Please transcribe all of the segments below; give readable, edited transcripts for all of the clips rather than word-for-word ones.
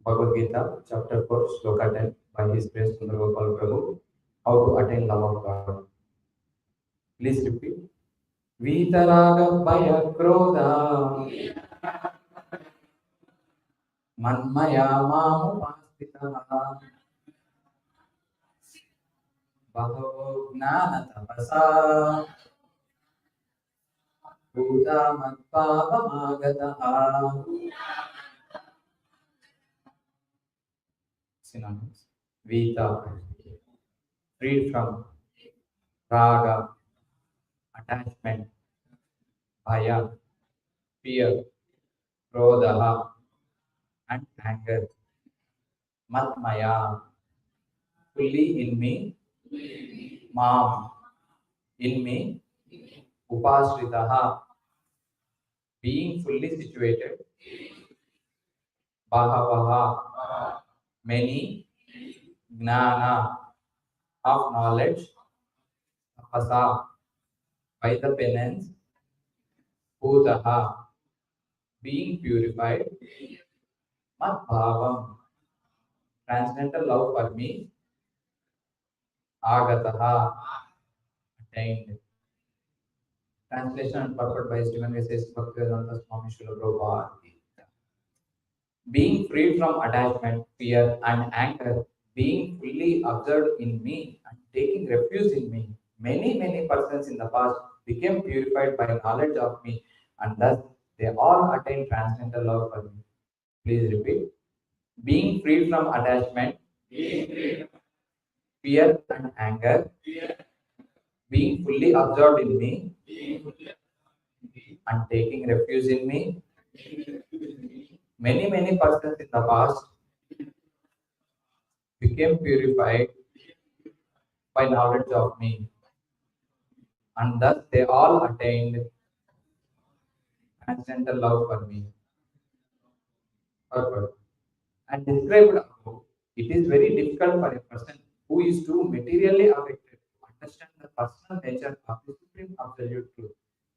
Bhagavad Gita, chapter 4, sloka 10, by His Grace Sundar Gopāl Prabhu, how to attain love of God. Please repeat. Vitaraga Bhaya Krodha Manmaya Mamupastitaha Bhagavo Gnana Tapasa Bhuta Matpavamagataha. Synonyms. Vita, freed from raga, attachment, bhaya, fear, krodha, and anger. Matmaya, fully in me, mam, in me, upasritaha, being fully situated, bahavaha, many, gnana, of knowledge, tapasa, by the penance, bhutaha, being purified, matbhavam, transcendental love for me, agataha, attained. Translation and purport by His Divine Grace Bhaktivedanta Swami Srila Prabhupada. Being free from attachment, fear, and anger, being fully observed in me and taking refuge in me, many persons in the past became purified by knowledge of me, and thus they all attained transcendental love for me. Please repeat. Being free from attachment, fear, and anger, being fully absorbed in me and taking refuge in me, many persons in the past became purified by knowledge of me, and thus they all attained transcendental love for me. Purport. And described above, it is very difficult for a person who is too materially affected to understand the personal nature of the supreme absolute truth.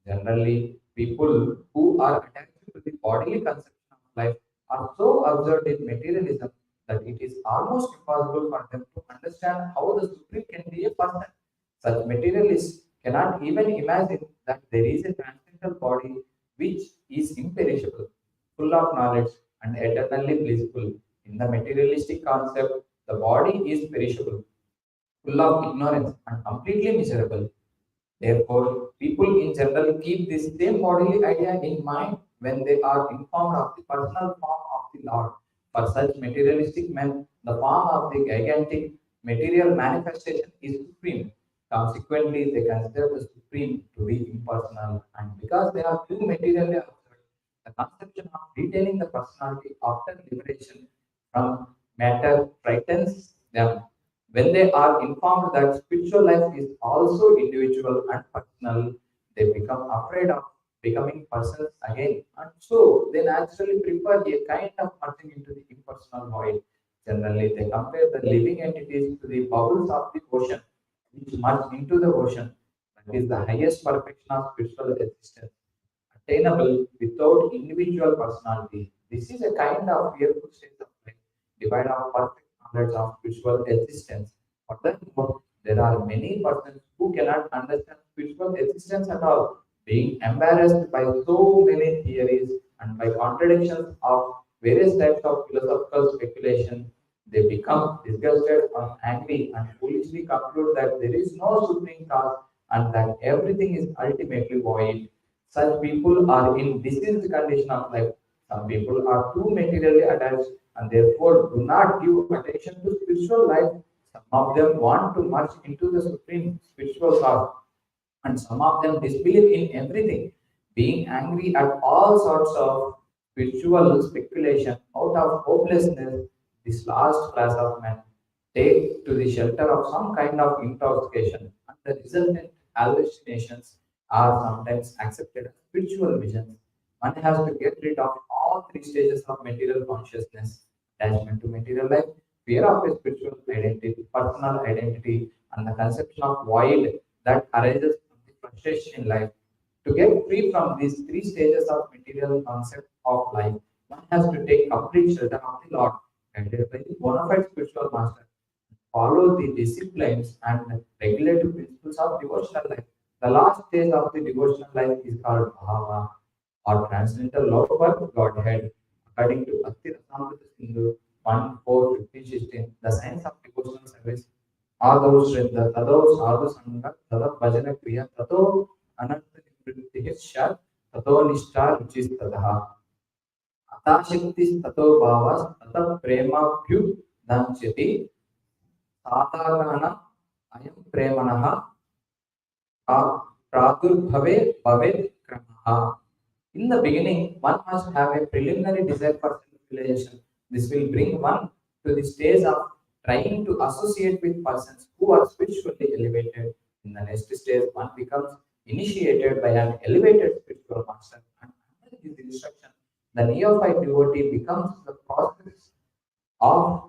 Generally, people who are attached to the bodily conception of life are so absorbed in materialism that it is almost impossible for them to understand how the supreme can be a person. Such materialists cannot even imagine that there is a transcendental body which is imperishable, full of knowledge, and eternally blissful. In the materialistic concept, the body is perishable, full of ignorance, and completely miserable. Therefore, people in general keep this same bodily idea in mind when they are informed of the personal form of the Lord. For such materialistic men, the form of the gigantic material manifestation is supreme. Consequently, they consider the supreme to be impersonal, and because they are too materially observed, the conception of retaining the personality after liberation from matter frightens them. When they are informed that spiritual life is also individual and personal, they become afraid of becoming persons again. And so they naturally prefer a kind of merging into the impersonal void. Generally, they compare the living entities to the bubbles of the ocean, which merge into the ocean. That is the highest perfection of spiritual existence, attainable without individual personality. This is a kind of fearful state of life, devoid of perfect knowledge of spiritual existence. Furthermore, there are many persons who cannot understand spiritual existence at all, being embarrassed by so many theories and by contradictions of various types of philosophical speculation. They become disgusted or angry and foolishly conclude that there is no supreme cause and that everything is ultimately void. Such people are in diseased condition of life. Some people are too materially attached and therefore do not give attention to spiritual life. Some of them want to merge into the supreme spiritual cause, and some of them disbelieve in everything, being angry at all sorts of spiritual speculation out of hopelessness. This last class of men take to the shelter of some kind of intoxication, and the resultant hallucinations are sometimes accepted as spiritual visions. One has to get rid of all three stages of material consciousness: attachment to material life, fear of a spiritual identity, personal identity, and the conception of void that arises from the frustration in life. To get free from these three stages of material concept of life, one has to take complete shelter of the Lord. guided by the bona fide spiritual master, follow the disciplines and regulative principles of devotional life. The last stage of the devotional life is called bhava, or transcendental love for Godhead. According to Bhakti Rasamrita Sindhu 1 4 15 16, the science of devotional service आदौ श्रद्धा तदौ साधु संग तद भजन क्रिया ततो अनंत निवृत्तिः स्यात् ततो निष्ठा रुचिस्ततः अताशक्ति ततो भावः ततः प्रेमाभ्युदंस्यति साधारण अयं प्रेमणः प्रादुर्भवे भवेत् क्रमः. In the beginning, one must have a preliminary desire for self-realization. This will bring one to the stage of trying to associate with persons who are spiritually elevated. In the next stage, one becomes initiated by an elevated spiritual master, and under his instruction, the neophyte devotee begins the process of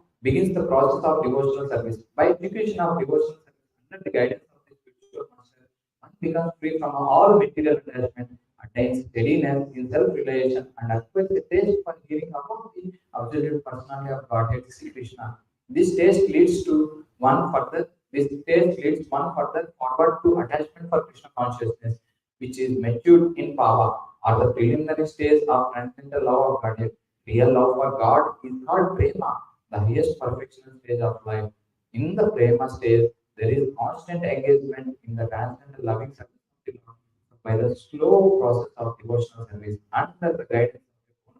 devotional service. By execution of devotional service under the guidance of the spiritual master, one becomes free from all material attachment, attains steadiness in self-realization, and acquires a taste for hearing about the absolute personality of Godhead, Sri Krishna. This taste leads to one further. This taste leads one further forward to attachment for Krishna consciousness, which is matured in Bhava, or the preliminary stage of transcendental love of Godhead. Real love for God is called Prema, the highest perfectional stage of life. In the Prema stage, there is constant engagement in the transcendental loving service of the Lord by the slow process of devotional service under the guidance of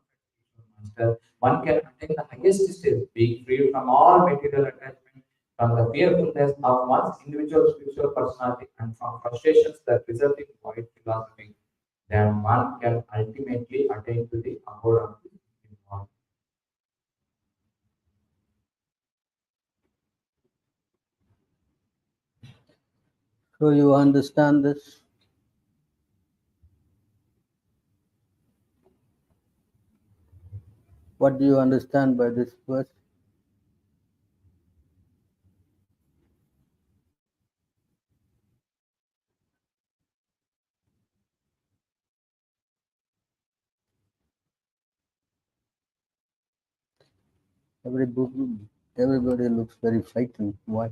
the master. One can attain the highest stage, being free from all material attachment, from the fearfulness of one's individual spiritual personality, and from frustrations that result in void philosophy. Then one can ultimately attain to the abode of the Lord. So you understand this? What do you understand by this verse? Everybody looks very frightened. Why?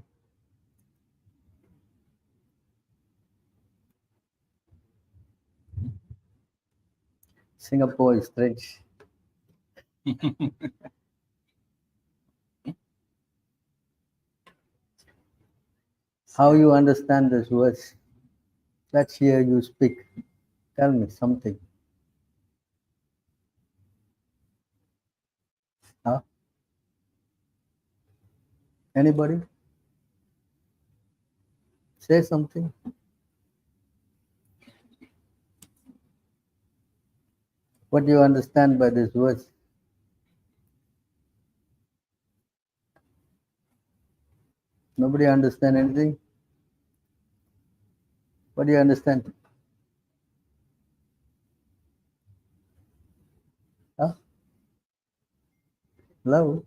Singapore is strange. How you understand this verse? Let's hear you speak. Tell me something. Huh? Anybody? Say something. What do you understand by this verse? Nobody understand anything? What do you understand? Huh? Hello?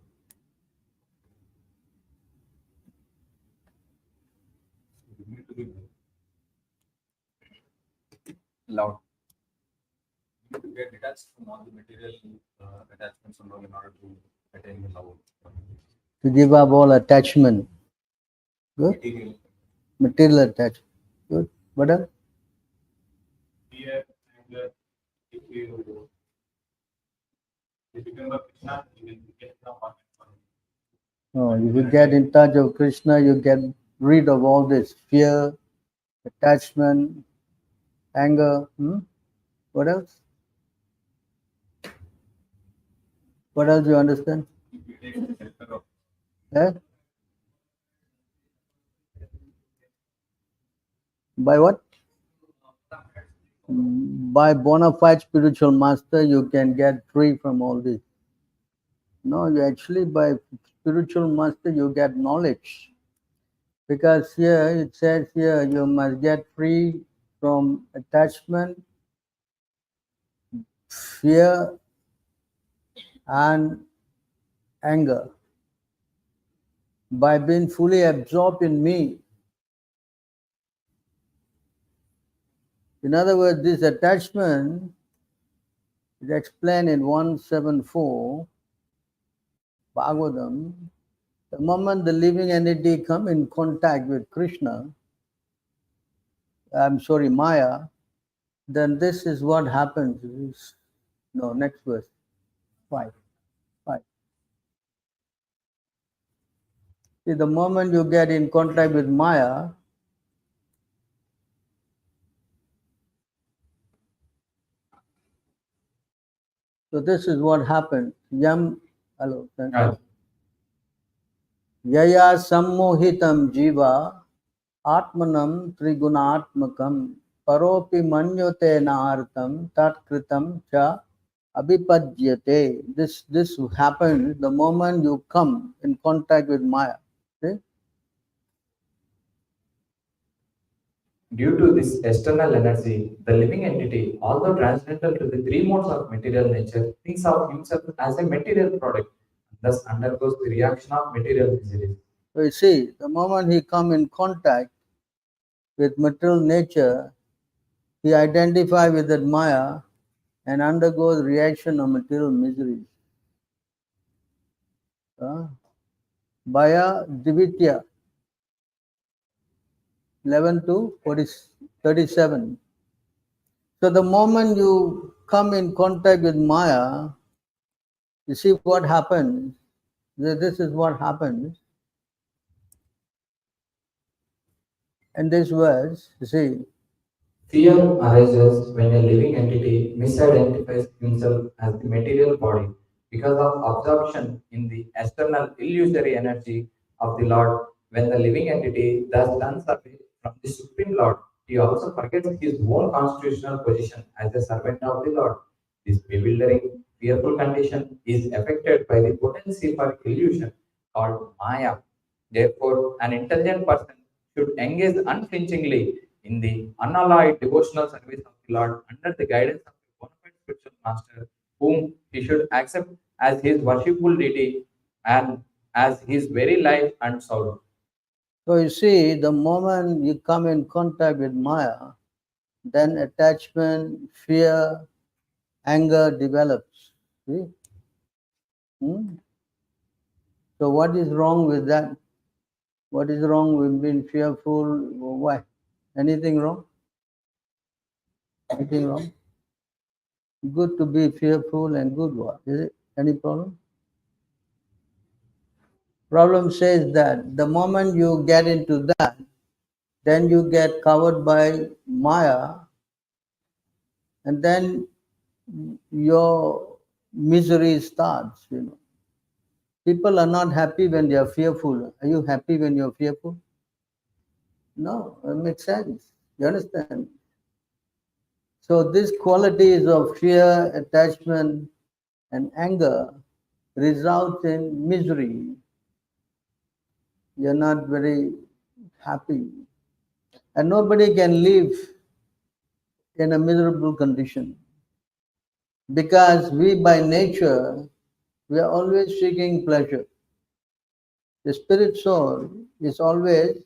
Loud. You need to get detached from all the material attachments in order to attain the love. To give up all attachment. Good? Material. Material attachment. Good. What else? Fear, anger, if you remember Krishna, you will get the heart. No, if you get in touch of Krishna, you get rid of all this fear, attachment, anger. What else? What else you understand? If you take shelter of Eh? By what? By bona fide spiritual master, you can get free from all this. No, you actually by spiritual master you get knowledge. Because here it says here you must get free from attachment, fear, and anger by being fully absorbed in me. In other words, this attachment is explained in 174. Bhagavatam, the moment the living entity come in contact with Krishna, Maya, then this is what happens. No, next verse. 5. See, the moment you get in contact with Maya, so this is what happened. Hello. Yaya sammohitam jiva atmanam trigunatmakam paropi manyote naartam tatkritam cha abhipadyate. This happens the moment you come in contact with Maya. See? Due to this external energy, the living entity, although transcendental to the three modes of material nature, thinks of himself as a material product, thus undergoes the reaction of material misery. So you see, the moment he come in contact with material nature, he identifies with that Maya and undergoes reaction of material misery. Bhaya Divitya 11 to 37. So the moment you come in contact with Maya, you see what happens. This is what happens. In this verse, you see, Fear arises when a living entity misidentifies himself as the material body because of absorption in the external illusory energy of the Lord. When the living entity thus turns away from the Supreme Lord, he also forgets his own constitutional position as a servant of the Lord. This bewildering, fearful condition is affected by the potency for illusion called Maya. Therefore, an intelligent person should engage unflinchingly in the unalloyed devotional service of the Lord under the guidance of a bona fide spiritual master, whom he should accept as his worshipful deity and as his very life and soul. so you see, the moment you come in contact with Maya, then attachment, fear, anger develops. See? So what is wrong with that? What is wrong with being fearful? Why? Anything wrong? Anything wrong? Good to be fearful and good what? Is it any problem? Problem says that the moment you get into that, then you get covered by Maya, and then your misery starts. People are not happy when they are fearful. Are you happy when you're fearful? No, it makes sense. You understand? So these qualities of fear, attachment, and anger result in misery. You're not very happy. And nobody can live in a miserable condition. Because we by nature, we are always seeking pleasure. The spirit soul is always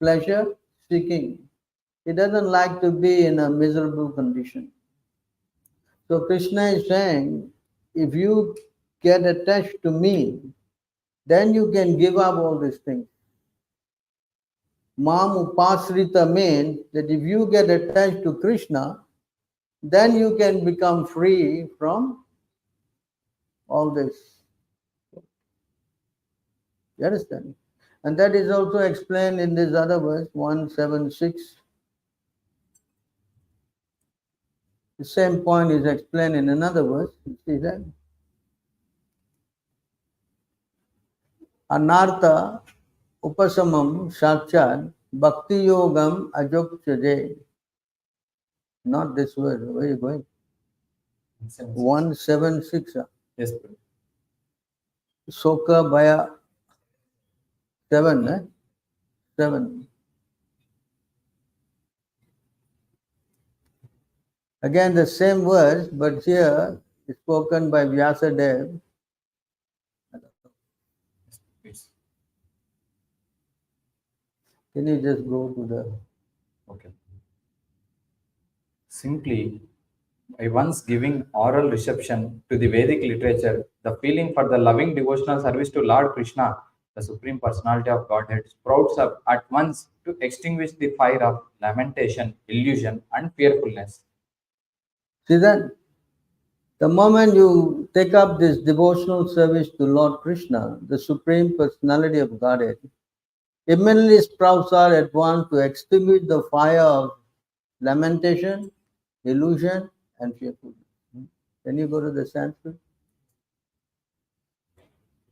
pleasure seeking. It doesn't like to be in a miserable condition. So Krishna is saying, if you get attached to me, then you can give up all these things. Mam upasrita means that if you get attached to Krishna, then you can become free from all this. You understand? And that is also explained in this other verse, 176. The same point is explained in another verse. You see that? Anartha upasamam sakchat bhakti yogam ajokchaje. Not this word. Where are you going? 176. Yes, Soka Bhaya 7. 7. Again the same verse, but here it's spoken by Vyasadeva. Please. Can you just go to the... Okay. Simply, By once giving oral reception to the Vedic literature, the feeling for the loving devotional service to Lord Krishna, the Supreme Personality of Godhead, sprouts up at once to extinguish the fire of lamentation, illusion, and fearfulness. See that? The moment you take up this devotional service to Lord Krishna, the Supreme Personality of Godhead, immediately sprouts are at once to extinguish the fire of lamentation, illusion, and fearfulness. Can you go to the Sanskrit?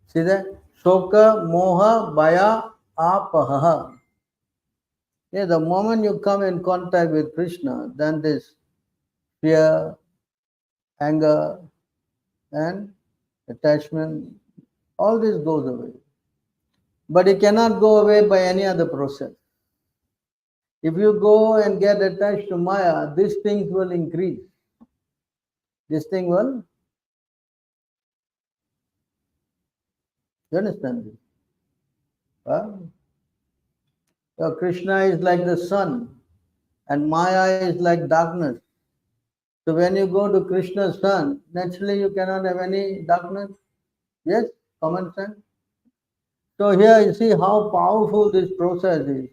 See that? Shoka, moha, bhaya, apaha. Yeah, the moment you come in contact with Krishna, then this fear, anger, and attachment, all this goes away. But it cannot go away by any other process. If you go and get attached to Maya, these things will increase. This thing will, you understand this? Huh? So Krishna is like the sun, and Maya is like darkness. So when you go to Krishna's sun, naturally you cannot have any darkness. Yes, common sense. So here you see how powerful this process is.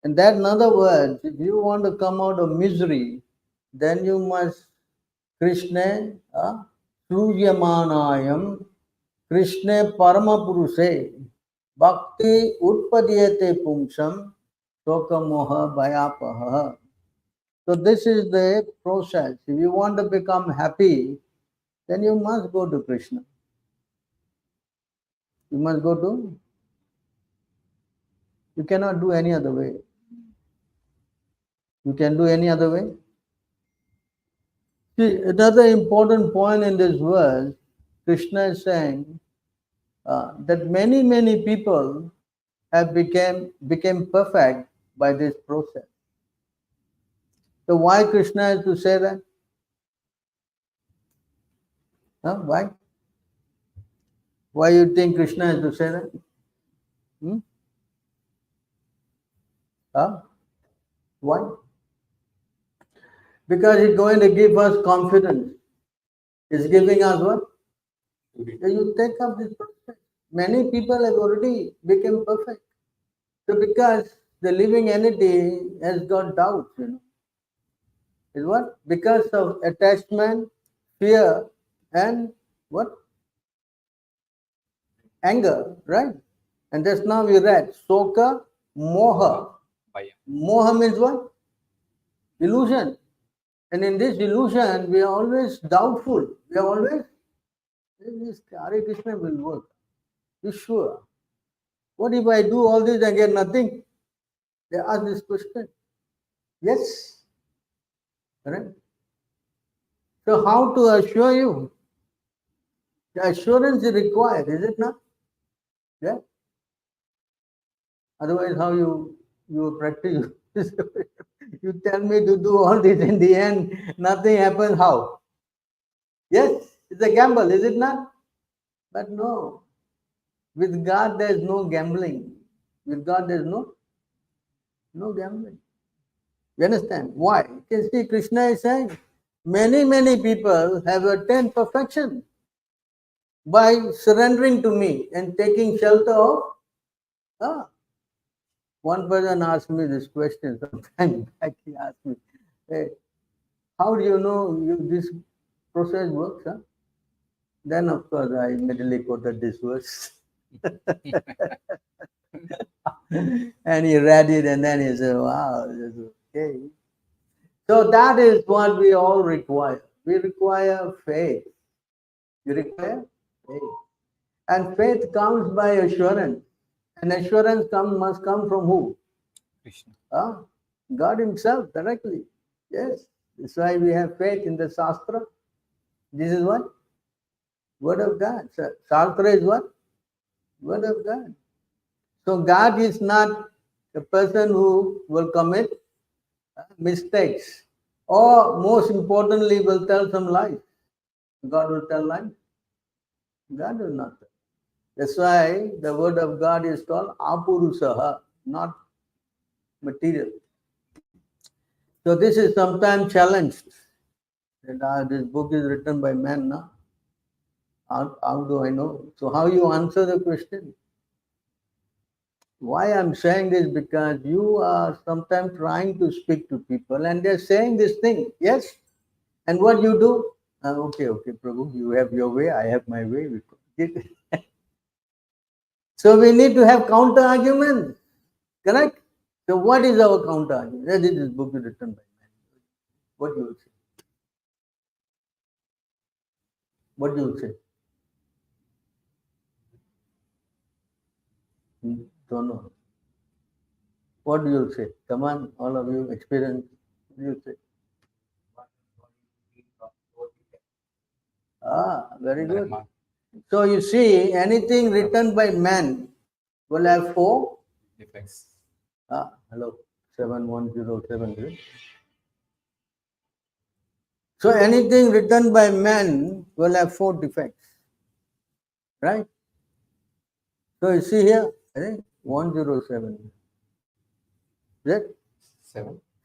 And that, in other words, if you want to come out of misery, then you must Krishna Suryamanayam Krishna Paramapurushe Bhakti Utpadiyate Pumsam Sokamoha Bhayapaha. So this is the process. If you want to become happy, then you must go to Krishna. You must go to, you cannot do any other way. You can do any other way. See, another important point in this verse, Krishna is saying that many people have became perfect by this process. So why Krishna has to say that? Why? Why you think Krishna has to say that? Why? Because it's going to give us confidence. It's giving us what? So you take up this process. Many people have already become perfect. So because the living entity has got doubts, is what? Because of attachment, fear, and what? Anger, right? And just now we read Soka, Moha. Moha means what? Illusion. And in this illusion, we are always doubtful. We are always, this Hare Krishna will work. You sure? What if I do all this and get nothing? They ask this question. Yes. Right? So how to assure you? The assurance is required, is it not? Yeah. Otherwise, how you practice? You tell me to do all this, in the end, nothing happens. How? Yes, it's a gamble, is it not? But no. With God, there is no gambling. With God, there is no gambling. You understand? Why? You can see Krishna is saying, many people have attained perfection by surrendering to me and taking shelter of. One person asked me this question sometime back. He asked me, hey, how do you know this process works? Huh? Then, of course, I immediately quoted this verse. And he read it, and then he said, wow, this is okay. So that is what we all require. We require faith. You require faith. And faith comes by assurance. And assurance must come from who? Krishna. God himself directly. Yes. That's why we have faith in the Shastra. This is what? Word of God. Shastra is what? Word of God. So God is not a person who will commit mistakes, or most importantly will tell some lies. God will tell lies. God will not tell. That's why the word of God is called apurusaha, not material. So this is sometimes challenged. And, this book is written by man, no? How do I know? So how you answer the question? Why I'm saying this, because you are sometimes trying to speak to people and they're saying this thing, yes? And what you do? Okay, Prabhu, you have your way, I have my way. So we need to have counter arguments, correct? So what is our counter argument? This book is written by man. What you will say? What you will say? Don't know. What do you say? Come on, all of you experience. What do you say? Very good. So you see, anything written by man will have four defects. Hello, 71070. So anything written by man will have four defects, right? So you see here, I think 107. Is it?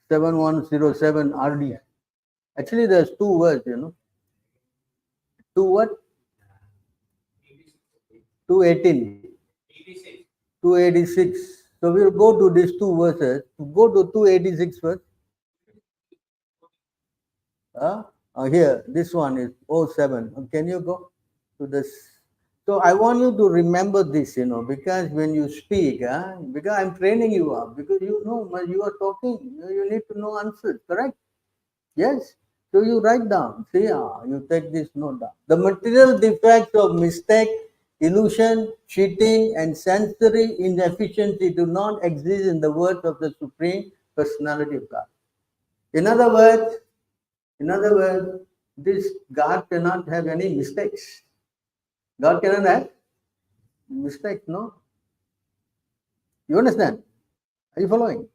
7107 RD. Actually, there's two words, 2 what? 218. 286. So we'll go to these two verses. Go to 286 first. Here, this one is 07. Can you go to this? So I want you to remember this, because when you speak, because I'm training you up, because when you are talking, you need to know answers, correct? Yes. So you write down. See, you take this note down. The material defects of mistake, illusion, cheating, and sensory inefficiency do not exist in the words of the Supreme Personality of God. In other words, this God cannot have any mistakes. God cannot have mistakes, no? You understand? Are you following?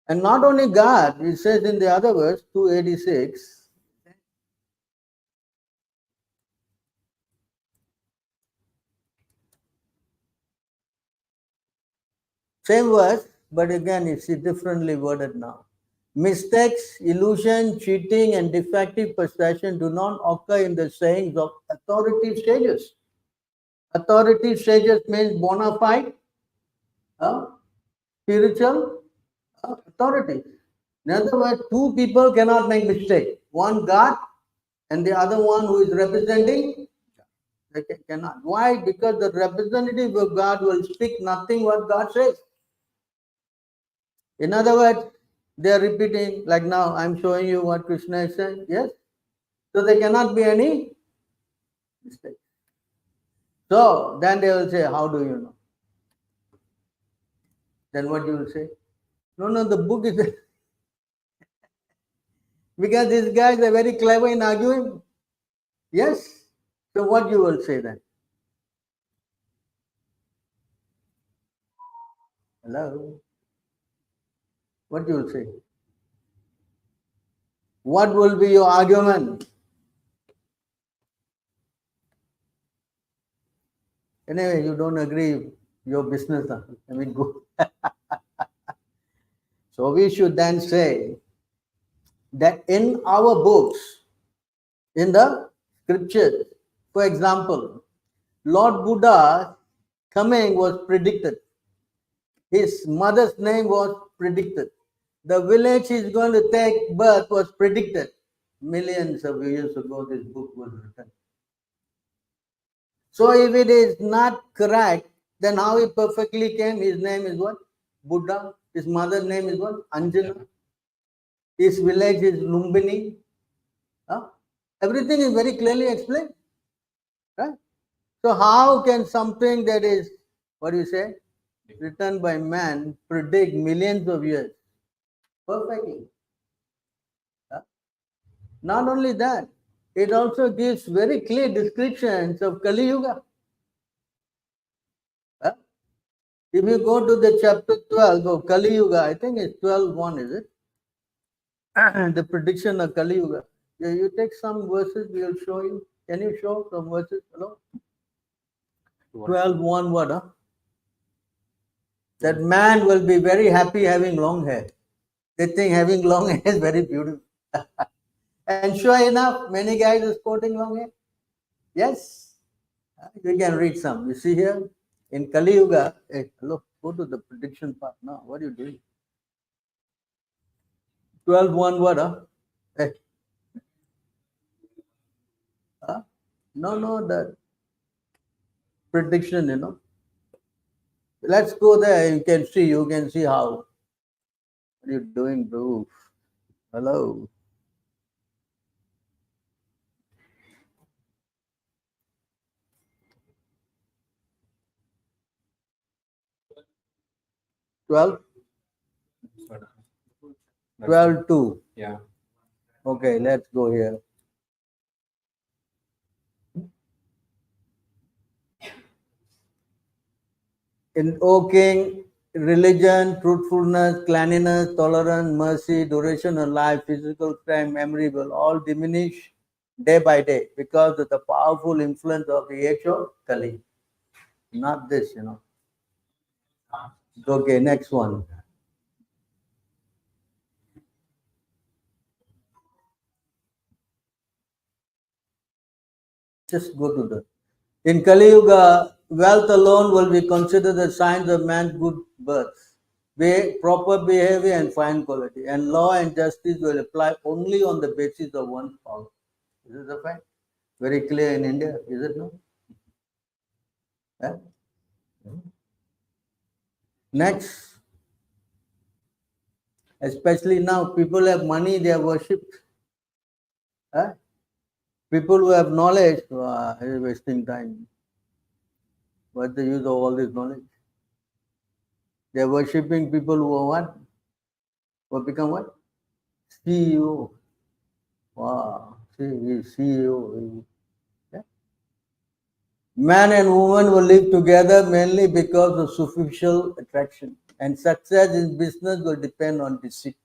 And not only God, it says in the other verse, 286, same verse, but again it's differently worded now. Mistakes, illusion, cheating, and defective perception do not occur in the sayings of authoritative sages. Authoritative sages means bona fide, spiritual authority. In other words, two people cannot make mistake. One God and the other one who is representing, they cannot. Why? Because the representative of God will speak nothing what God says. In other words, they are repeating, like now I'm showing you what Krishna is saying, yes? So there cannot be any mistake. So then they will say, how do you know? Then what you will say? No, the book is because these guys are very clever in arguing. Yes? So what you will say then? Hello? What you will say? What will be your argument? Anyway, you don't agree, your business. I mean, go. So we should then say that in our books, in the scriptures, for example, Lord Buddha's coming was predicted. His mother's name was predicted. The village he's going to take birth was predicted. Millions of years ago, this book was written. So if it is not correct, then how he perfectly came? His name is what? Buddha. His mother's name is what? Anjana. His village is Lumbini. Everything is very clearly explained. Right? So how can something that is, what do you say, written by man predict millions of years? Perfectly. Not only that, it also gives very clear descriptions of Kali-yuga. If you go to the chapter 12 of Kali-yuga, I think it's 12:1, is it? The prediction of Kali-yuga. You take some verses, we'll show you. Can you show some verses? Hello? 12:1 what? That man will be very happy having long hair. They think having long hair is very beautiful. And sure enough, many guys are quoting long here. Yes, you can read some. You see here in Kali-yuga. Hey, hello, go to the prediction part now. What are you doing? 12:1 what? Hey. No, the prediction, Let's go there. You can see how. What are you doing, bro? Hello. Twelve? 12:2. Yeah. Okay, let's go here. In O King, religion, truthfulness, cleanliness, tolerance, mercy, duration of life, physical strength, memory will all diminish day by day because of the powerful influence of the age of Kali. Not this, Okay, next one. Just go to the. In Kali Yuga, wealth alone will be considered a sign of man's good birth, proper behavior, and fine quality. And law and justice will apply only on the basis of one's power. This is a fact. Very clear in India, is it not? Next, especially now, people have money, they are worshipped. People who have knowledge, are wasting time. What's the use of all this knowledge? They are worshipping people who are what? Who become what? CEO. Wow, see, he's CEO. Yeah. Man and woman will live together mainly because of superficial attraction, and success in business will depend on deceit.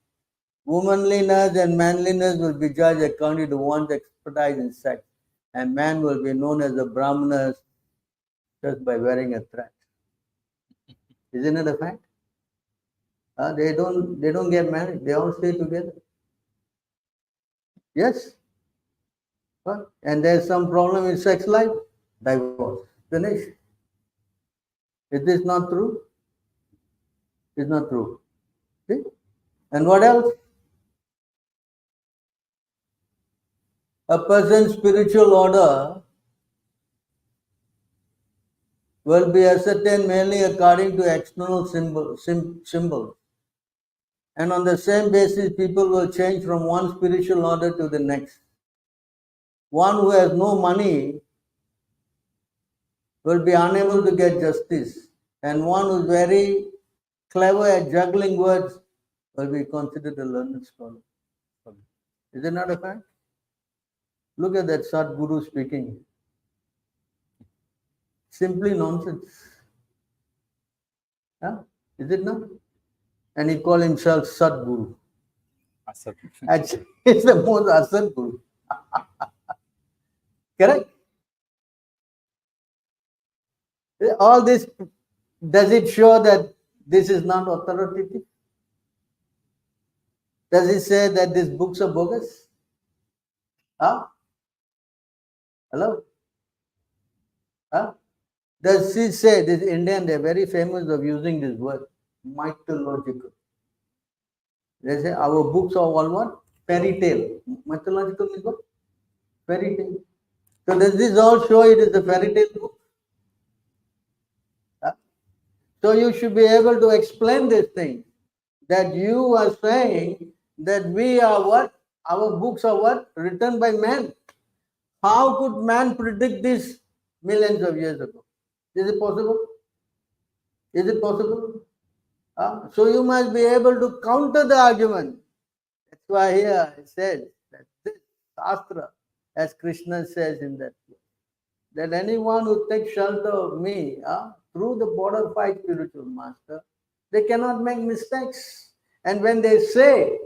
Womanliness and manliness will be judged according to one's expertise in sex, and man will be known as a Brahmana just by wearing a thread. Isn't it a fact? They don't get married. They all stay together. Yes. And there's some problem in sex life, divorce. Finish. Is this not true? It's not true. See? And what else? A person's spiritual order will be ascertained mainly according to external symbols. And on the same basis, people will change from one spiritual order to the next. One who has no money will be unable to get justice, and one who is very clever at juggling words will be considered a learned scholar. Is it not a fact? Look at that Sadguru speaking. Simply nonsense. Is it not? And he called himself Sadguru. Actually, it's the most asal Guru. Correct? All this, does it show that this is not authoritative? Does it say that these books are bogus? Hello? Does it say, this Indian, they're very famous of using this word, mythological. They say our books are all what? Fairy tale. Mythological is what? Fairy tale. So does this all show it is a fairy tale book? So you should be able to explain this thing. That you are saying that we are what? Our books are what? Written by man. How could man predict this millions of years ago? Is it possible? Is it possible? So you must be able to counter the argument. That's why here it says that this Shastra, as Krishna says in that place, that anyone who takes shelter of me through the bona fide spiritual master, they cannot make mistakes. And when they say,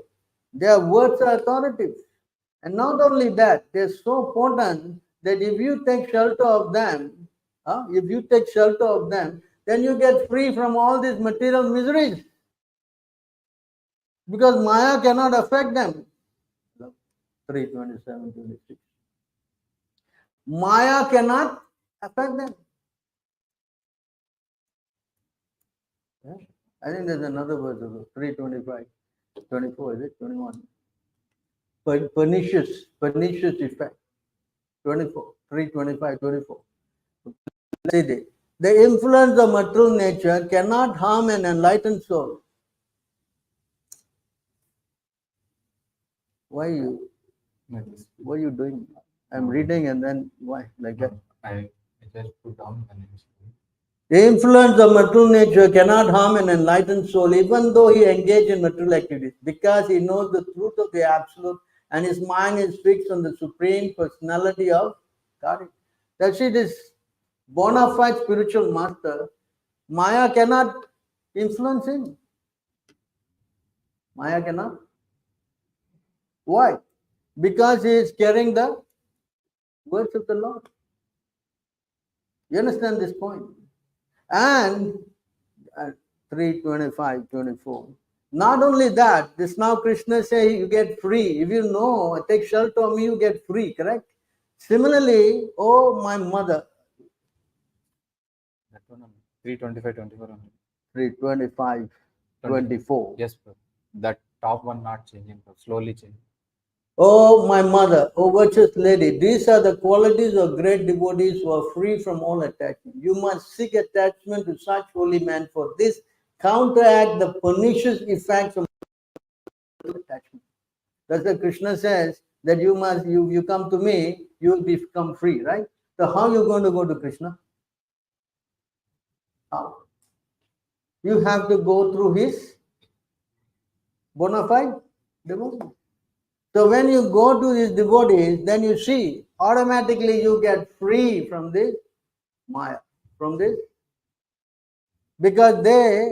their words are authoritative. And not only that, they're so potent that if you take shelter of them, then you get free from all these material miseries. Because Maya cannot affect them. 3:27, 26. Maya cannot affect them. Yeah. I think there's another verse of 3:25, 24, is it? 21. Pernicious effect. 24, 3:25, 24. The influence of material nature cannot harm an enlightened soul. Why you? What are you doing? I'm reading and then why like that? I just put down the names. The influence of material nature cannot harm an enlightened soul, even though he engage in material activities, because he knows the truth of the absolute and his mind is fixed on the supreme personality of God. That's it. Is bona fide spiritual master. Maya cannot influence him. Maya cannot. Why? Because he is carrying the words of the Lord. You understand this point? And 3:25, 24. Not only that, this now Krishna say you get free. If you know, take shelter of me, you get free, correct? Similarly, oh my mother. That one, 3:25, 24. 3:25, 24. Yes, bro. That top one not changing, bro. Slowly changing. Oh my mother, oh virtuous lady, these are the qualities of great devotees who are free from all attachment. You must seek attachment to such holy men, for this counteract the pernicious effects of attachment. That's why Krishna says that you come to me, you will become free, right? So how you going to go to Krishna? How? You have to go through his bona fide devotee. So when you go to these devotees, then you see automatically you get free from this Maya, from this, because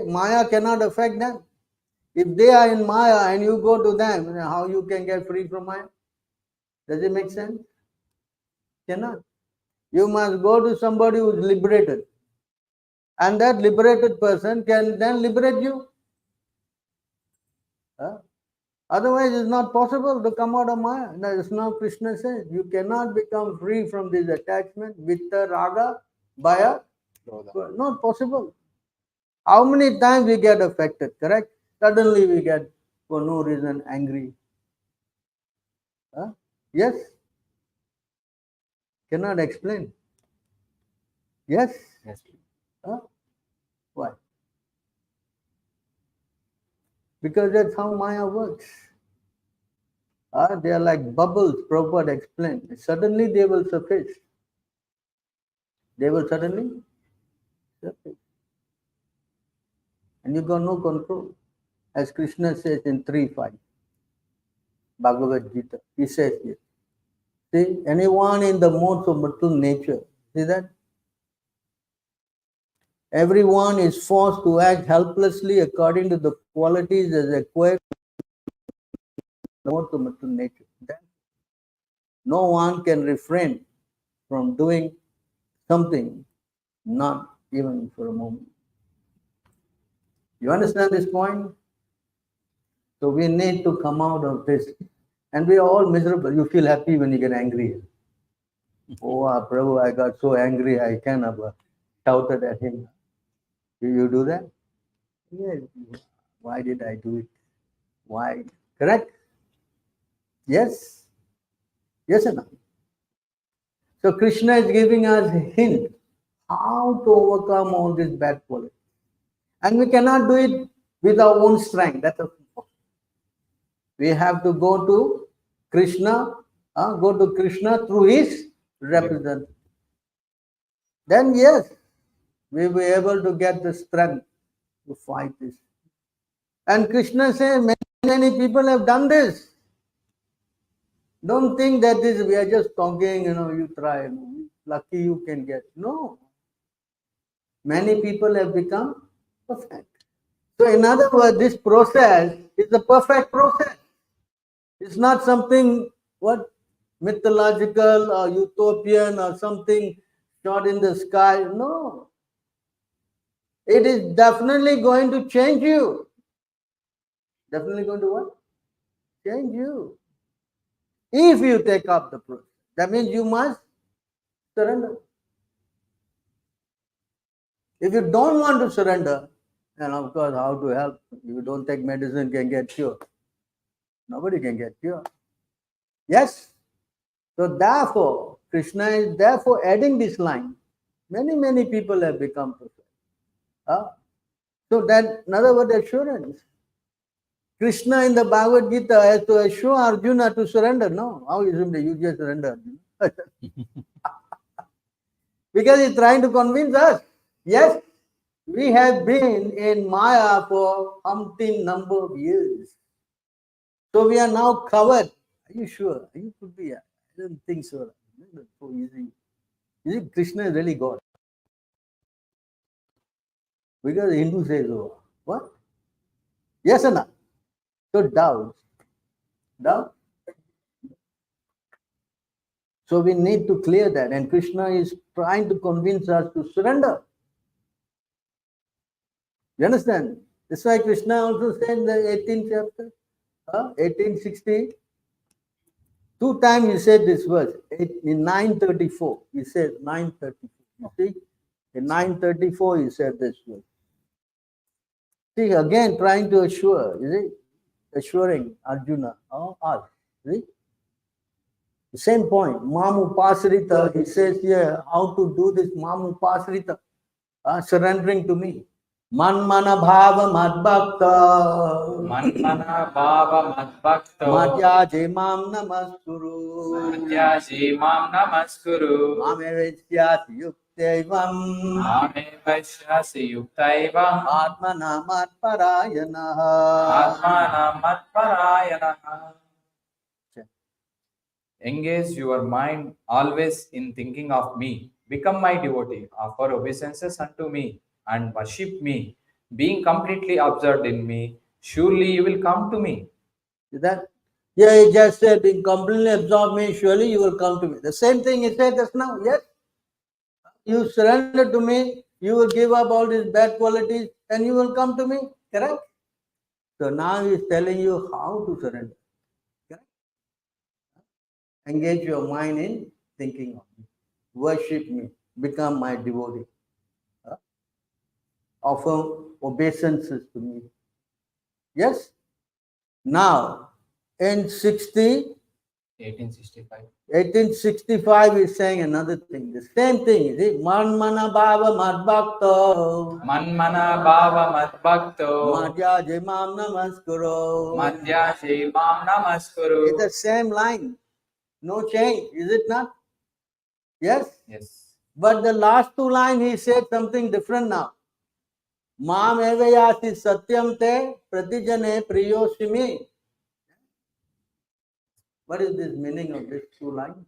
Maya cannot affect them. If they are in Maya and you go to them, how you can get free from Maya? Does it make sense? Cannot. You must go to somebody who is liberated, and that liberated person can then liberate you. Huh? Otherwise, it's not possible to come out of Maya. That's now Krishna says you cannot become free from this attachment with the raga, bhaya. Not possible. How many times we get affected, correct? Suddenly we get, for no reason, angry. Huh? Yes? Cannot explain. Yes? Yes. Huh? Why? Because that's how Maya works. They are like bubbles, Prabhupada explained. Suddenly they will surface. They will suddenly surface. And you got no control. As Krishna says in 3:5, Bhagavad Gita, he says here, see, anyone in the modes of material nature, see that? Everyone is forced to act helplessly according to the qualities as acquired in the modes of material nature. Then no one can refrain from doing something, not even for a moment. You understand this point? So we need to come out of this. And we are all miserable. You feel happy when you get angry. Oh, Prabhu, I got so angry, I kind of shouted at him. Do you do that? Yes. Why did I do it? Why? Correct? Yes? Yes or no? So Krishna is giving us a hint how to overcome all these bad qualities. And we cannot do it with our own strength. That's a we have to go to Krishna, through his representative. Then yes, we will be able to get the strength to fight this. And Krishna says many people have done this. Don't think that this we are just talking, you try, lucky you can get. No. Many people have become perfect. So in other words, this process is the perfect process. It's not something mythological or utopian or something shot in the sky. No. It is definitely going to change you. Definitely going to what? Change you. If you take up the process, that means you must surrender. If you don't want to surrender, then of course, how to help? If you don't take medicine, can get cured. Nobody can get cured. Yes? So therefore, Krishna is therefore adding this line. Many people have become perfect. So that, in other words, assurance. Krishna in the Bhagavad Gita has to assure Arjuna to surrender. No, how is it you just surrender? Because he's trying to convince us. Yes, we have been in Maya for umpteen number of years. So we are now covered. Are you sure? You could be. I don't think so. That's so easy. You think Krishna is really God? Because the Hindu says so. What? Yes or no? So doubt. Doubt. So we need to clear that. And Krishna is trying to convince us to surrender. You understand? That's why Krishna also said in the 18th chapter, 1860. 2 times he said this verse. In 934, he said 934. You see? In 934, he said this verse. See, again, trying to assure, you see? Assuring Arjuna, us. See? The same point. Mamupasrita, he says here, how to do this Mamupasrita, surrendering to me. Manmana bhava madbhakta. Manmana bhava madbhakto. Madhyaje mam namaskuru. Madhyaji mam namaskuru. Mame vidyasi yuktaivam. Mame vaishyasi yuktaivam. Atmana matparayana. Atmana matparayana. Engage your mind always in thinking of me. Become my devotee. Offer obeisances unto me and worship me. Being completely absorbed in me, surely you will come to me. Is that? Yeah, he just said, being completely absorbed me, surely you will come to me. The same thing he said just now. Yes. You surrender to me, you will give up all these bad qualities and you will come to me. Correct? So now he is telling you how to surrender. Correct? Engage your mind in thinking of me. Worship me. Become my devotee. Offer obeisances to me. Yes? Now, in 1865 is saying another thing. The same thing. You see? Manmana bhava madbhakto. Manmana bhava madbhakto. Madhya jimam namaskuro. Madhya shimam namaskuru. It's the same line. No change. Is it not? Yes? Yes. But the last 2 lines he said something different now. Mam evayati satyam te pratijane priyoshimi. What is this meaning of these 2 lines?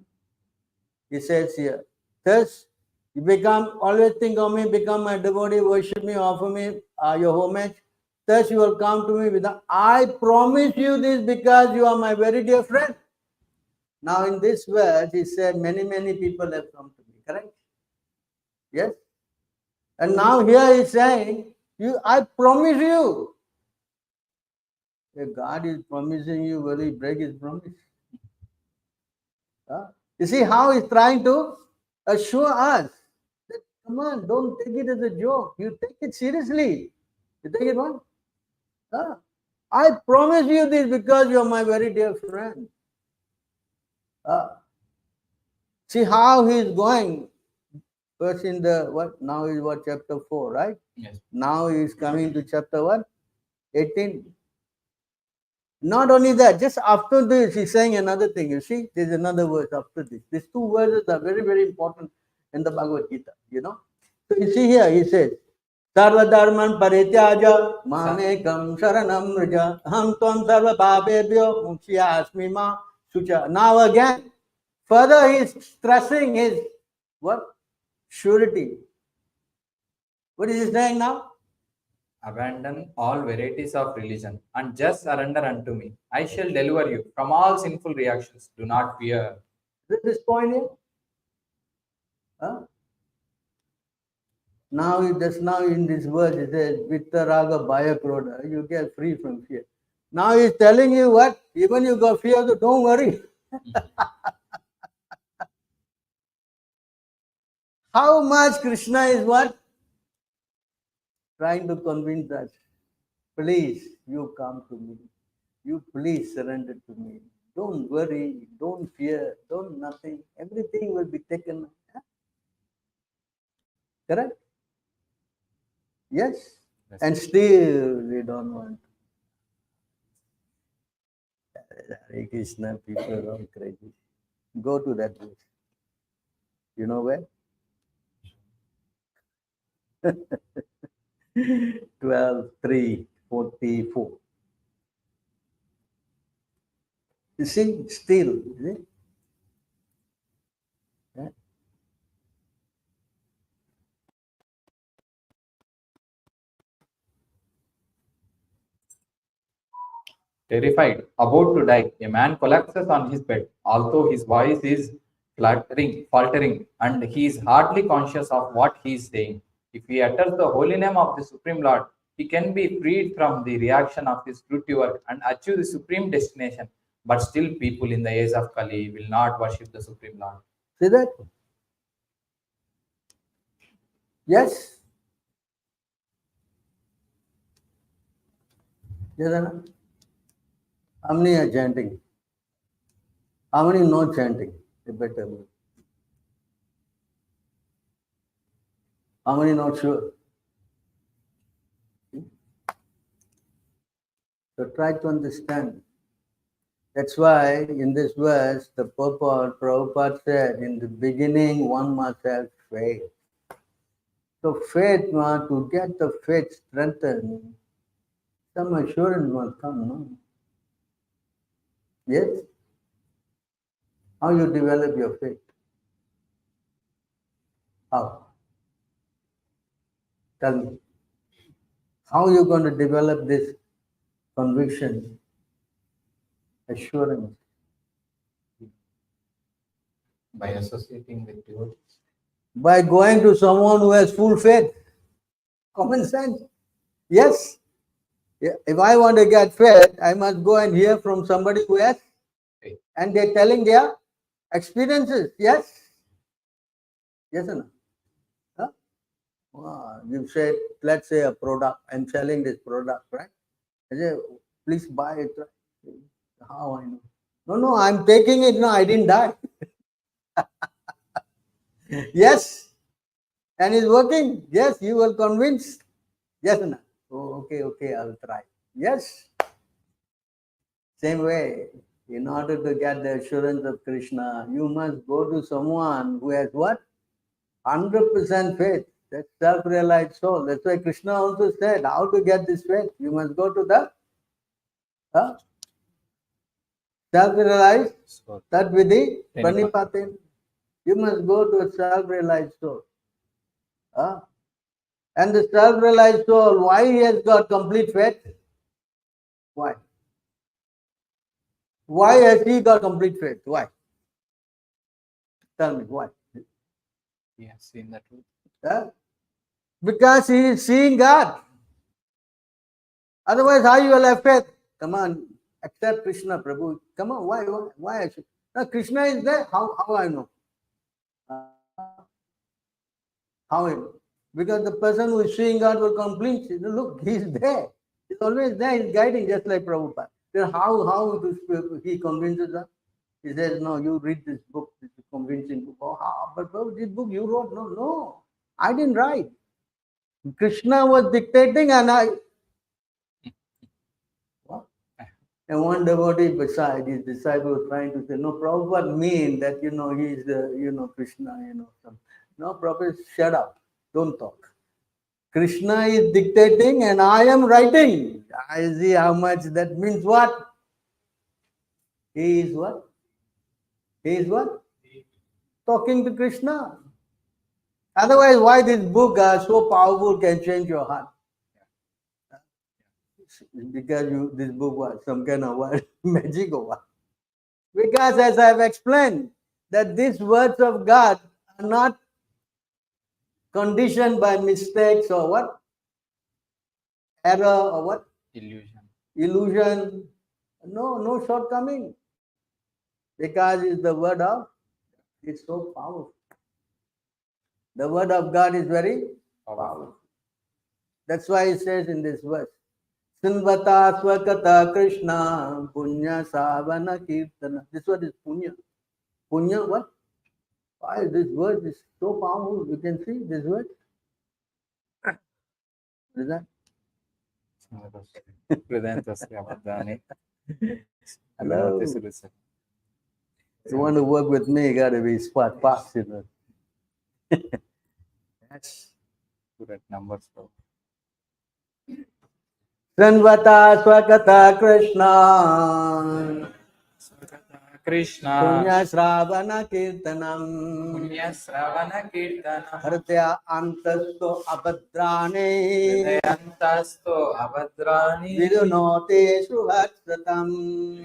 He says here, thus you become, always think of me, become my devotee, worship me, offer me your homage. Thus you will come to me with I promise you this because you are my very dear friend. Now in this verse, he said many people have come to me, correct? Yes? And now here he is saying, I promise you. If God is promising you, will he break his promise? You see how he's trying to assure us that, come on, don't take it as a joke. You take it seriously. You take it what? I promise you this because you are my very dear friend. See how he is going. First in the what? Now is what? Chapter 4, right? Yes. Now he is coming to chapter what? 18. Not only that, just after this, he's saying another thing. You see, there's another verse after this. These 2 verses are very important in the Bhagavad Gita, you know. So you see here, he says, Sarva dharman parityaja mamekam sharanam raja ham tvam sarva bhavebhyo mukshya ma sucha. Now again, further he is stressing his what? Surety. What is he saying now? Abandon all varieties of religion and just surrender unto me. I shall deliver you from all sinful reactions. Do not fear. Is this point here? Now in this verse it says, Vitta Raga Bhaya Krodha, you get free from fear. Now he's telling you what? Even you got fear, so don't worry. How much Krishna is what? Trying to convince us. Please, you come to me. You please surrender to me. Don't worry, don't fear, don't nothing. Everything will be taken. Correct? Yes. Yes. And still we don't want. Hare Krishna, people are crazy. Go to that place. You know where? 12:3:44. You see, still. You see? Yeah. Terrified, about to die, a man collapses on his bed, although his voice is faltering, and he is hardly conscious of what he is saying. If he utters the holy name of the Supreme Lord, he can be freed from the reaction of his fruity work and achieve the supreme destination. But still, people in the age of Kali will not worship the Supreme Lord. See that? Yes? Yes or no? How many are chanting? How many know chanting? A better word. How many not sure? So try to understand. That's why in this verse, the Prabhupada said, in the beginning, one must have faith. So faith, to get the faith strengthened, some assurance must come, no? Yes? How you develop your faith? How? Tell me. How you going to develop this conviction, assurance? By associating with devotees. By going to someone who has full faith. Common sense. Yes. If I want to get faith, I must go and hear from somebody who has, and they're telling their experiences. Yes. Yes or no? Huh? You said, let's say a product, I'm selling this product, right? I say, please buy it. How I know? No, I'm taking it. No, I didn't die. Yes. And it's working. Yes, you were convinced. Yes or no? Oh, okay, I'll try. Yes. Same way, in order to get the assurance of Krishna, you must go to someone who has what? 100% faith. That's self-realized soul. That's why Krishna also said, how to get this faith? You must go to the self-realized Tadvidi Pranipatin. You must go to a self-realized soul. And the self-realized soul, why he has got complete faith? Why? Why has he got complete faith? Why? Tell me, why? He has seen the truth. Because he is seeing God. Otherwise, how you will have faith? Come on, accept Krishna, Prabhu. Come on, why I should? Now, Krishna is there. How I know? How I know? Because the person who is seeing God will complain. Look, he's there. He's always there. He's guiding, just like Prabhupada. Then how he convinces us? He says, no, you read this book. This is convincing book. Oh, how? But Prabhu, this book you wrote? No, I didn't write. Krishna was dictating, and I. What? And one devotee beside his disciple was trying to say, no, Prabhupada mean that he's Krishna, No, Prabhupada, shut up. Don't talk. Krishna is dictating and I am writing. I see how much that means what? He is what? He is what? Talking to Krishna. Otherwise, why this book so powerful can change your heart? Because this book was some kind of what? Magic or what? Because as I have explained, that these words of God are not conditioned by mistakes or what? Error or what? Illusion. Illusion. No shortcoming. Because it's the word of, it's so powerful. The word of God is very powerful. That's why it says in this verse, Sinvata Swakata Krishna Punya Savana Kirtana. This word is Punya. Punya what? Why this word is so powerful? You can see this word. What is that? Hello. You want to work with me, you gotta be smart, fast, you know. That's good at numbers, bro. Sanvata Swakata Krishna Krishna Punya Sravana Kirtanam Punya Sravana Kirtana Hartya Antasto Abhadrane Hridayantasto Abhadrani Vidunote Suhatsatam.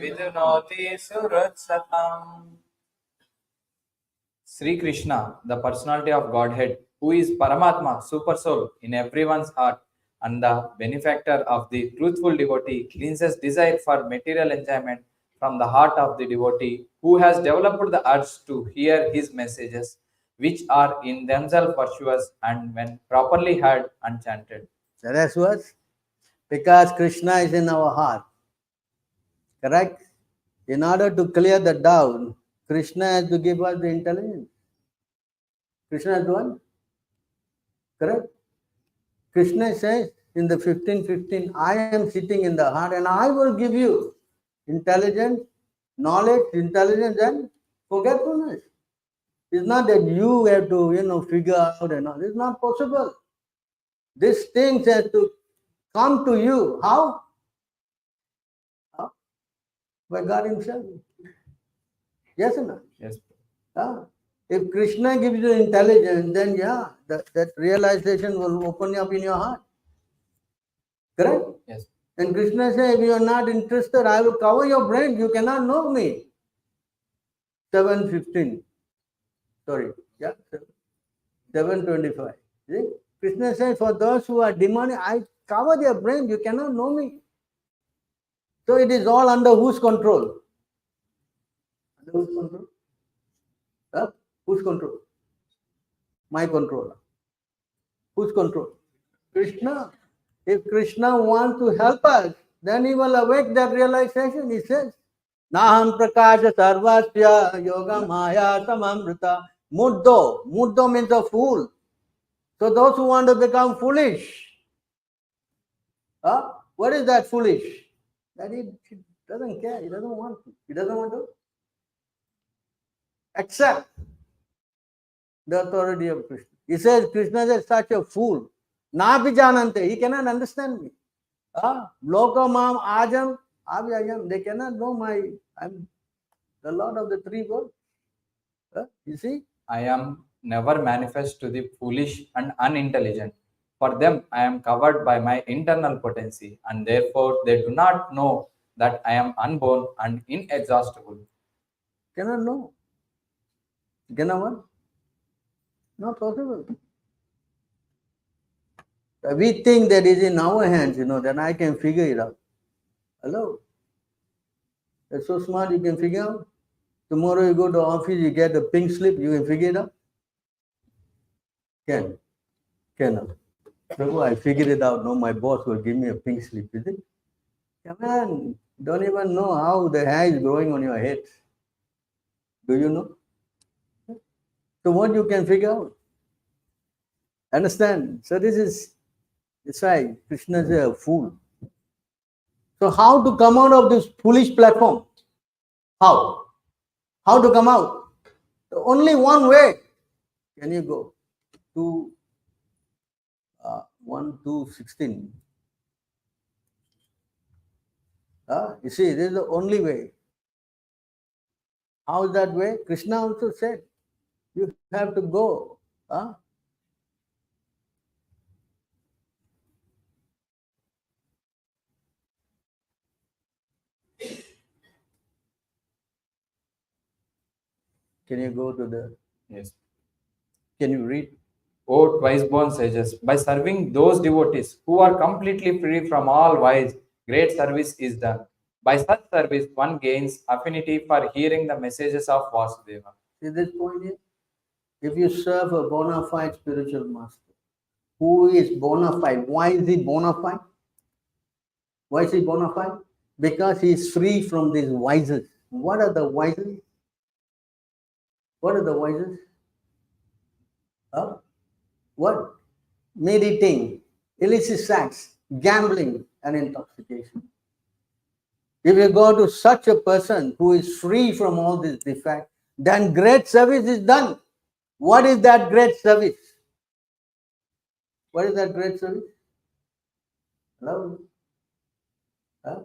Vidunoti Suratsatam. Sri Krishna, the personality of Godhead, who is Paramatma, super soul in everyone's heart, and the benefactor of the truthful devotee, cleanses desire for material enjoyment from the heart of the devotee, who has developed the urge to hear his messages, which are in themselves virtuous and when properly heard and chanted. So that's what? Because Krishna is in our heart. Correct? In order to clear the doubt, Krishna has to give us the intelligence. Krishna has one. Correct? Krishna says in the 15:15, I am sitting in the heart and I will give you intelligence, knowledge, intelligence, and forgetfulness. It's not that you have to, figure out and all. It's not possible. These things have to come to you. How? How? By God Himself. Yes or no? Yes. If Krishna gives you intelligence, then that realization will open up in your heart. Correct? Yes. And Krishna says, if you are not interested, I will cover your brain. You cannot know me. 7:15. Sorry. 7:25. See? Krishna says, for those who are demonic, I cover their brain. You cannot know me. So it is all under whose control? Under whose control? Whose control? My control. Whose control? Krishna. If Krishna wants to help us, then he will awake that realization. He says, Naham prakasha sarvasya yoga maya samamrita muddo. Muddo means a fool. So those who want to become foolish, what is that foolish? That he doesn't care. He doesn't want to. He doesn't want to accept the authority of Krishna. He says, Krishna is such a fool. Na bijanante. He cannot understand me. Loka mam ajam abhyayam. They cannot know I'm the Lord of the three worlds. You see? I am never manifest to the foolish and unintelligent. For them, I am covered by my internal potency, and therefore they do not know that I am unborn and inexhaustible. Cannot know. Cannot what? Not possible. We think that is in our hands, that I can figure it out. Hello? That's so smart, you can figure out. Tomorrow you go to office, you get a pink slip, you can figure it out. Cannot. So I figured it out. No, my boss will give me a pink slip, is it? Come on. Don't even know how the hair is growing on your head. Do you know? So what you can figure out? Understand? So it's right. Krishna is a fool. So how to come out of this foolish platform? How? How to come out? Only one way. Can you go to 1:16? You see, this is the only way. How is that way? Krishna also said, you have to go. Can you go to the... Yes. Can you read? O twice born sages, by serving those devotees who are completely free from all vice, great service is done. By such service, one gains affinity for hearing the messages of Vasudeva. See this point here? If you serve a bona fide spiritual master, who is bona fide? Why is he bona fide? Why is he bona fide? Because he is free from these vices. What are the vices? What are the vices? Huh? What? Meditating, illicit sex, gambling, and intoxication. If you go to such a person who is free from all these defects, then great service is done. What is that great service? What is that great service? Hello? Huh?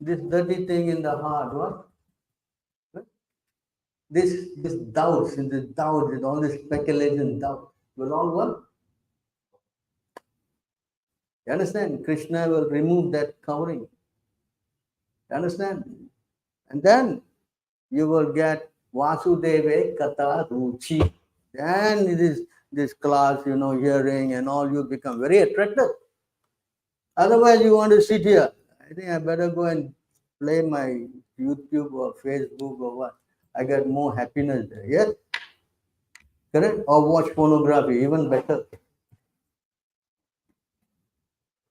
This dirty thing in the heart, what? This doubts, and this doubt, and all this speculation, doubt, will all what? You understand? Krishna will remove that covering. You understand? And then you will get Vasudeva Kata Ruchi. Then it is this class, hearing and all, you become very attractive. Otherwise, you want to sit here. I think I better go and play my YouTube or Facebook or what. I get more happiness there. Yes? Correct? Or watch pornography, even better.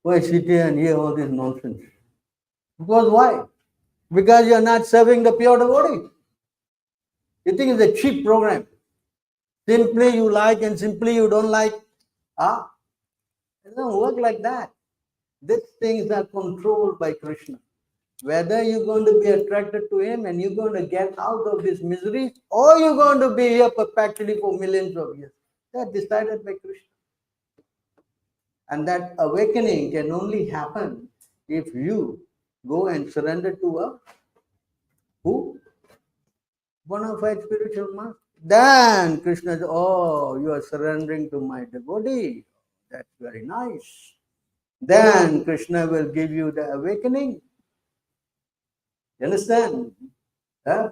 Why sit here and hear all this nonsense? Because why? Because you are not serving the pure devotee. You think it's a cheap program. Simply you like and simply you don't like. It doesn't work like that. These things are controlled by Krishna. Whether you're going to be attracted to him and you're going to get out of this misery, or you're going to be here perpetually for millions of years. That's decided by Krishna. And that awakening can only happen if you go and surrender to a who? Bona fide spiritual master. Then Krishna says, oh, you are surrendering to my devotee. That's very nice. Then Krishna will give you the awakening. You understand? Huh?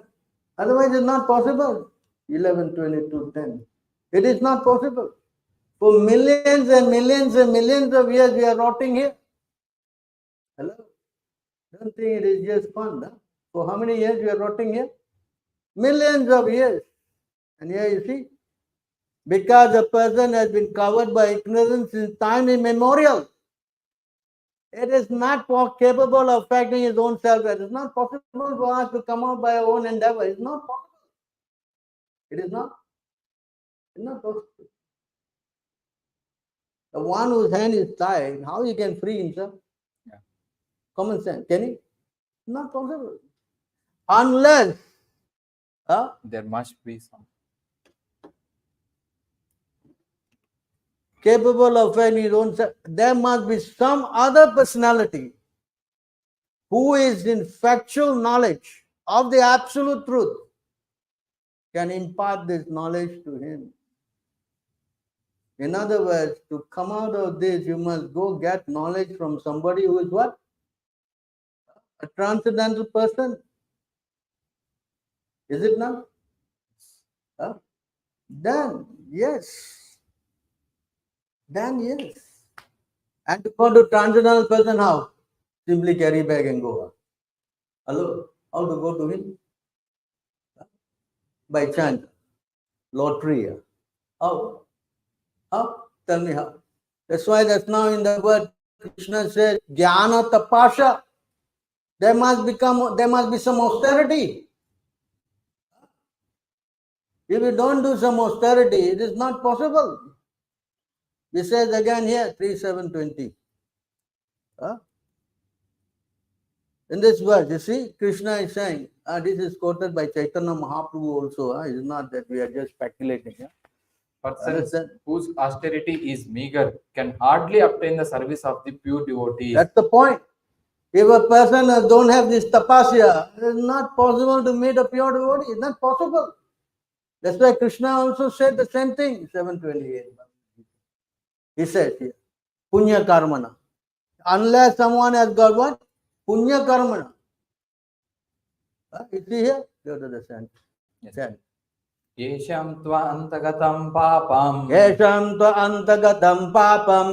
Otherwise, it's not possible. 11:22:10. It is not possible. For millions and millions and millions of years, we are rotting here. Hello? Don't think it is just fun. Huh? For how many years we are rotting here? Millions of years. And here you see, because a person has been covered by ignorance since time immemorial, it is not capable of affecting his own self. It is not possible for us to come out by our own endeavor. It is not possible. It is not. It's not possible. The one whose hand is tied, how he can free himself? Yeah. Common sense. Can he? Not possible. Unless there must be some. Capable of affecting his own self, there must be some other personality who is in factual knowledge of the absolute truth, can impart this knowledge to him. In other words, to come out of this, you must go get knowledge from somebody who is what? A transcendental person. Is it not? Then, yes. Then, yes. And to go to transcendental person, how? Simply carry bag and go. Hello? How to go to him? By chance. Lottery. How? How? Tell me how. That's why that's now in the word Krishna says, Jnana Tapasya. There must be some austerity. If you don't do some austerity, it is not possible. He says again here, 3:7:20. In this verse, you see, Krishna is saying, this is quoted by Chaitanya Mahaprabhu also. It's not that we are just speculating. Person whose austerity is meager can hardly obtain the service of the pure devotees. That's the point. If a person don't have this tapasya, it is not possible to meet a pure devotee. It's not possible. That's why Krishna also said the same thing, 7:28. He says here, Punya Karmana. Unless someone has got what? Punya Karmana. You see here? Go to the sentence. Yes. Yesham tva antagatam papam. Yesham tva antagatam papam.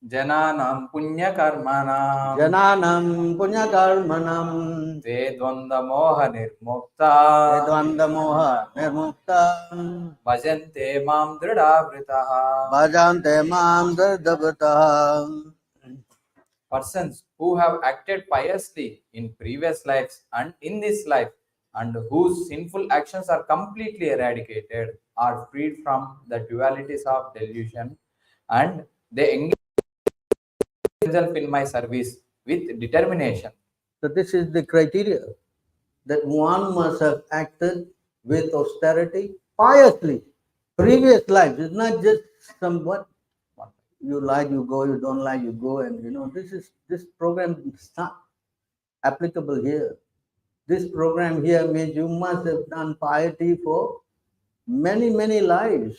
Jananam punya karmanam Jananam punyakarmanam te dvanda moha nirmukta Vedvandamoha nirmukta bhajante mam dridhavritaha. Bhajante mam dardavataha. Persons who have acted piously in previous lives and in this life, and whose sinful actions are completely eradicated, are freed from the dualities of delusion, and they engage themselves in my service with determination. So this is the criteria that one must have acted with austerity piously. Previous life is not just somewhat you like you go, you don't like you go, and this program is not applicable here. This program here means you must have done piety for many lives.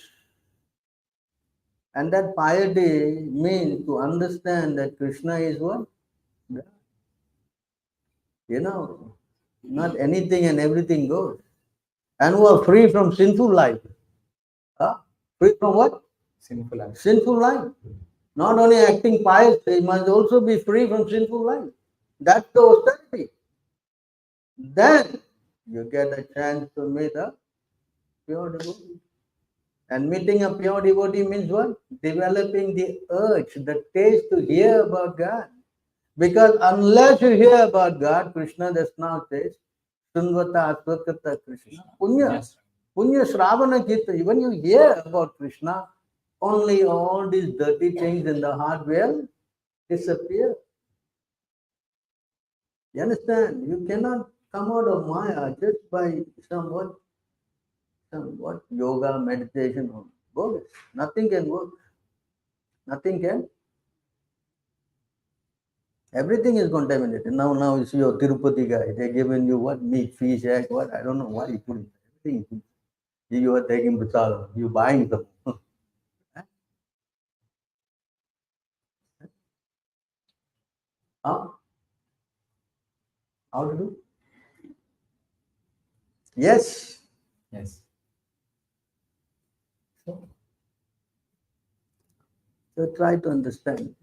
And that piety means to understand that Krishna is what? Not anything and everything goes. And who are free from sinful life. Huh? Free from what? Sinful actions. Sinful life. Not only acting piously, must also be free from sinful life. That's the austerity. Then you get a chance to meet a pure devotee. And meeting a pure devotee means what? Developing the urge, the taste to hear about God. Because unless you hear about God, Krishna does not taste. Sunvata Asvakata Krishna. Punya. Yes. Punya Shravana Kirtan. When you hear about Krishna, only all these dirty things in the heart will disappear. You understand? You cannot come out of Maya just by somewhat yoga, meditation, or bogus. Nothing can work. Nothing can. Everything is contaminated. Now you see your Tirupati guy. They're giving you what? Meat, fish, egg, what? I don't know why you put it. Everything. You are taking prasadam. You buying them. Huh? How to do? Yes. Yes. So try to understand.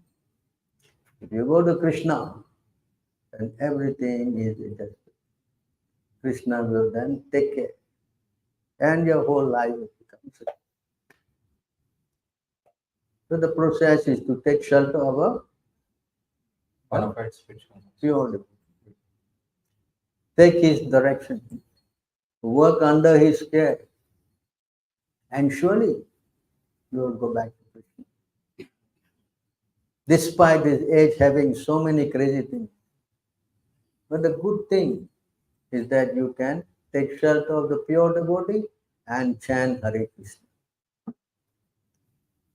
If you go to Krishna, then everything is adjusted. Krishna will then take care. And your whole life becomes it. So the process is to take shelter of a Qualified spiritual. pure devotee. Take his direction. Work under his care. And surely you will go back to Krishna. Despite his age having so many crazy things. But the good thing is that you can take shelter of the pure devotee and chant Hare Krishna.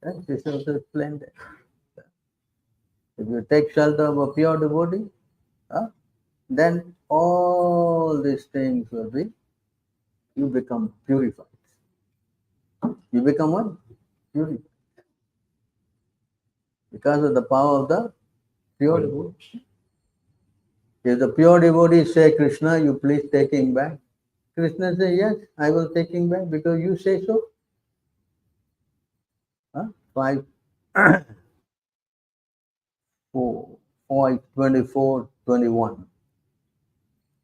And Krishna also explained that. If you take shelter of a pure devotee, then all these things will be, you become purified. You become what? Purified. Because of the power of the pure devotee. If the pure devotee say, Krishna, you please take him back. Krishna say, yes, I will take him back because you say so. 5:24:21.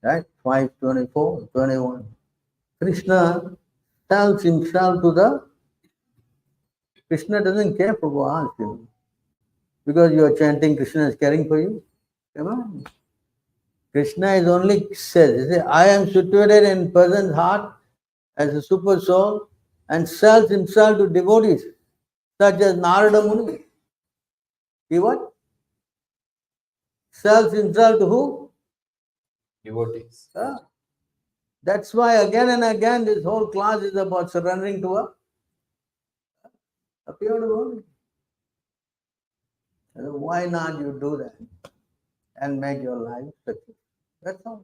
Right? 5:24:21. Krishna tells himself to the Krishna doesn't care for us, because you are chanting, Krishna is caring for you. Come on. Krishna is only says, I am situated in person's heart as a super soul and sells himself to devotees such as Narada Muni. He what? Sells himself to who? Devotees. That's why again and again this whole class is about surrendering to a pure devotee. Why not you do that and make your life successful? That's all.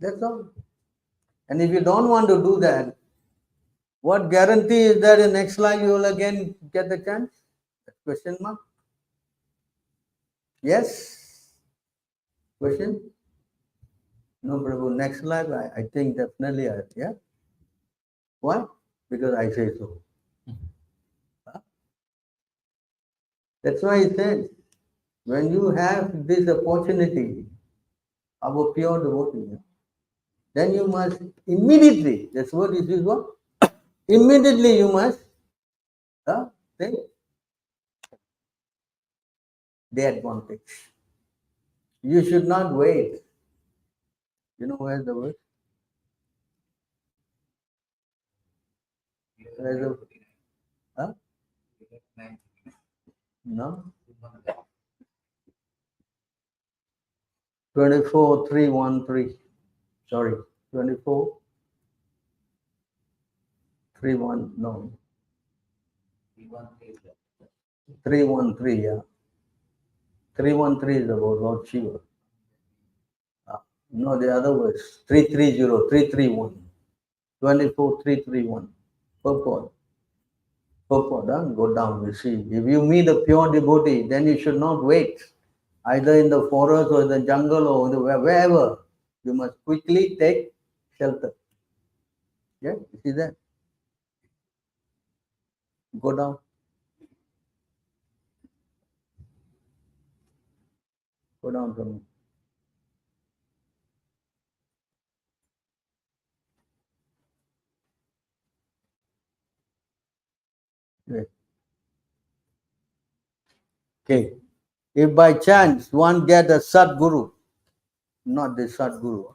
That's all. And if you don't want to do that, what guarantee is that in next life you will again get the chance? Question mark? Yes? Question? No, Prabhu, next life I think definitely, yeah? Why? Because I say so. That's why he said, when you have this opportunity of a pure devotee, then you must immediately, that's what it is what? Immediately you must take the advantage. You should not wait. You know where's the word? Where's the, huh? No? 24,313. Sorry, 24,31. No, 313. Yeah, 313 is about Lord Shiva. No, the other words 330, 331. 24,331. Purport. Purport, go down. You see, if you meet a pure devotee, then you should not wait, either in the forest or in the jungle or wherever. You must quickly take shelter. Yeah, you see that? Go down. Go down from me. Yeah. Okay. If by chance one get a Sadguru, not the Sadguru,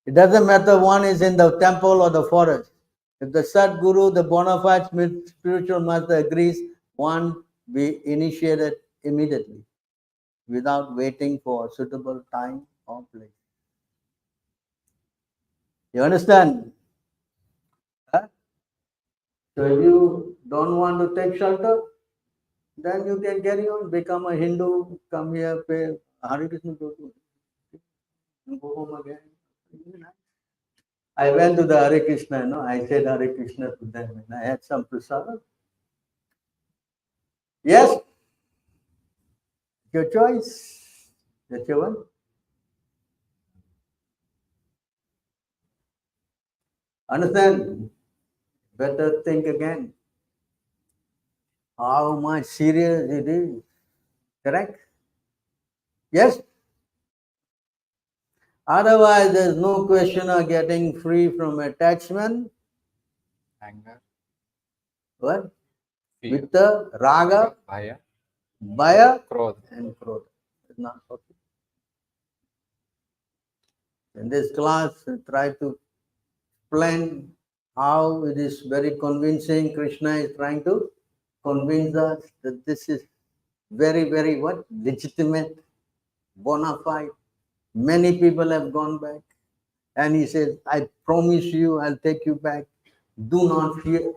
it doesn't matter one is in the temple or the forest. If the Sadguru, the bona fide spiritual master agrees, one be initiated immediately without waiting for a suitable time or place. You understand? Huh? So if you don't want to take shelter, then you can carry on, become a Hindu, come here, pay Hare Krishna, go home again. I went to the Hare Krishna, I said Hare Krishna to them and I had some prasada. Yes, your choice. That's your one. Understand? Better think again. How much serious it is. Correct? Yes? Otherwise, there's no question of getting free from attachment. Anger, What? fear, With the raga, bhaya, bhaya, krodha. and krodha. It's not possible. In this class, I try to explain how it is very convincing. Krishna is trying to convince us that this is very, very what? Legitimate, bona fide. Many people have gone back. And he says, I promise you, I'll take you back. Do not fear.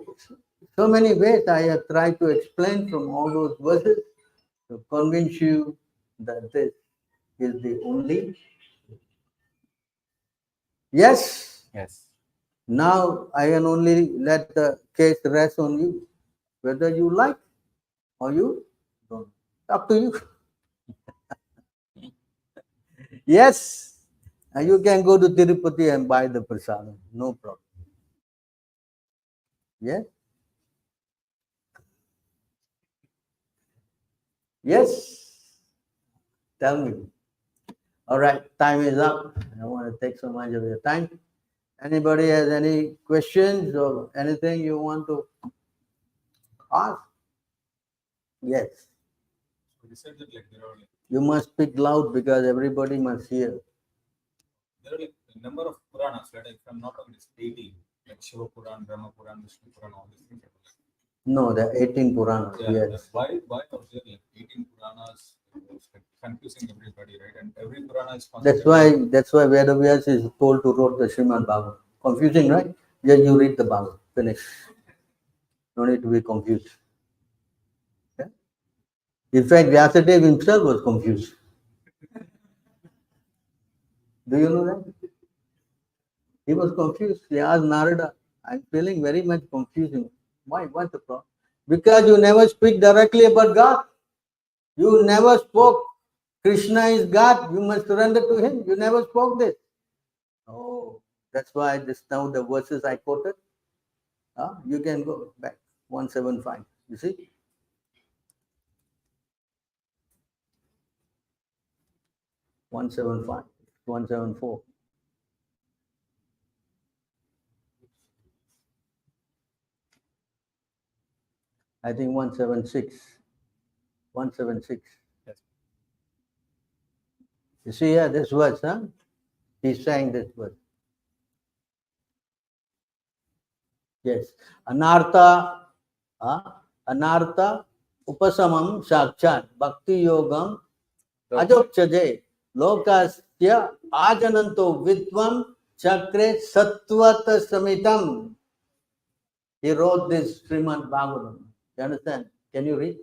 So many ways I have tried to explain from all those verses to convince you that this is the only. Yes. Yes. Now I can only let the case rest on you, whether you like or you don't. Up to you. Yes. And you can go to Tirupati and buy the prasadam. No problem. Yes. Yes. Tell me. All right, time is up. I don't want to take so much of your time. Anybody has any questions or anything you want to ask? Yes. So you said that like there are like You must speak loud because everybody must hear. there are like a number of Puranas, right? If I'm not wrong, it's 18, like Shiva Puran, Brahma Puran, Vishnu Puran, all these things. No, there are 18 Puranas. Yeah, Yes. why was there like 18 Puranas? It's like confusing everybody, right? And every Purana is That's considered. why Vedavyas is told to write the Srimad Bhagavatam. Confusing, right? Just you read the Bhagavatam. Finish. No need to be confused. Yeah? In fact, Vyasadeva himself was confused. Do you know that? He was confused. He asked Narada, I'm feeling very much confusing. Why? What's the problem? Because you never speak directly about God. You never spoke. Krishna is God. You must surrender to Him. You never spoke this. Oh, that's why this now the verses I quoted. You can go back. 175. You see? One 175, 174. I think 176. 176. Yes. You see here, this verse, huh? He's saying this verse. Yes. Anartha, anartha upasamam sakshat bhakti yogam ajokchaje lokasya ajananto vidvam chakre sattvata samitam. He wrote this Srimad Bhagavatam. You understand? Can you read?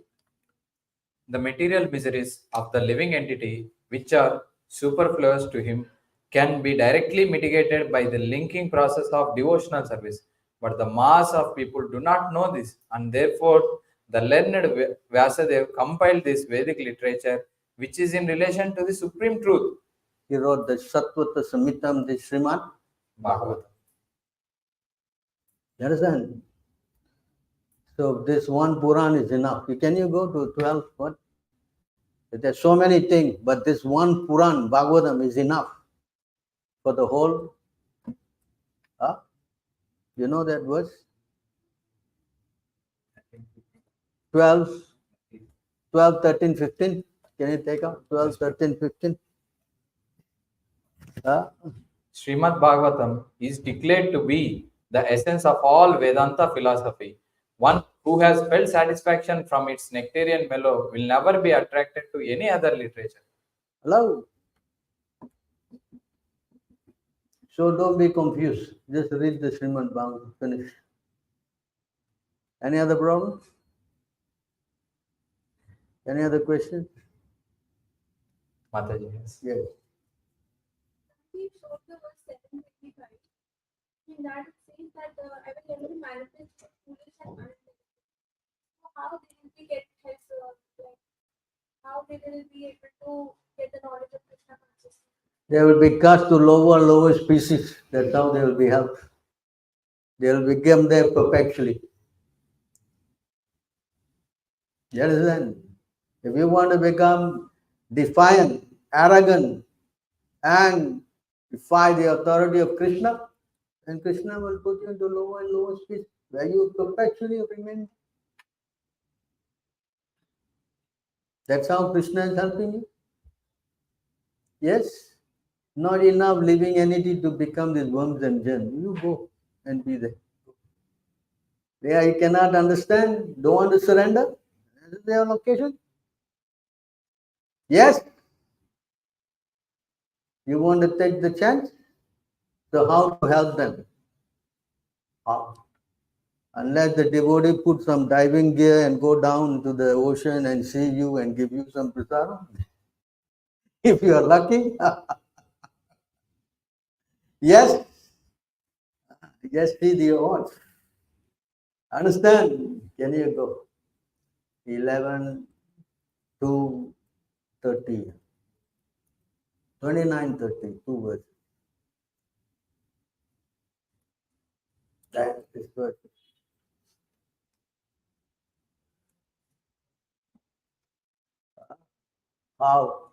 The material miseries of the living entity, which are superfluous to him, can be directly mitigated by the linking process of devotional service. But the mass of people do not know this, and therefore the learned Vyasadeva compiled this Vedic literature, which is in relation to the supreme truth. He wrote the Sattvata Samitam, the Srimad Bhagavatam. You understand? So this one Puran is enough. Can you go to 12? What? There's so many things, but this one Puran, Bhagavatam, is enough for the whole. Huh? You know that verse? 12, 12, 13, 15. Can you take out 12, 13, 15? Srimad Bhagavatam is declared to be the essence of all Vedanta philosophy. One who has felt satisfaction from its nectarian mellow will never be attracted to any other literature. Hello? So don't be confused. Just read the Srimad Bhagavatam. Finish. Any other problems? Any other questions? Mataji, yes. Yes. He showed the verse 755. In that it says that I will never manifest foolish and unintelligent. So how they will be get help, like how they will be able to get the knowledge of Krishna consciousness? They will be cast to lower species. That's how they will be helped. They will become there perpetually. You understand? If you want to become defiant, arrogant, and defy the authority of Krishna, then Krishna will put you into lower and lower species, where you perpetually remain. That's how Krishna is helping you. Yes? Not enough living entity to become these worms and germs. You go and be there. There you cannot understand, don't want to surrender. This is their location. Yes? You want to take the chance? So how to help them? How? Unless the devotee put some diving gear and go down to the ocean and see you and give you some prasadam. If you are lucky. Yes? Yes, feed your odds. Understand? Can you go? 11 to 30. 29, 30, 2 words. That is what. How?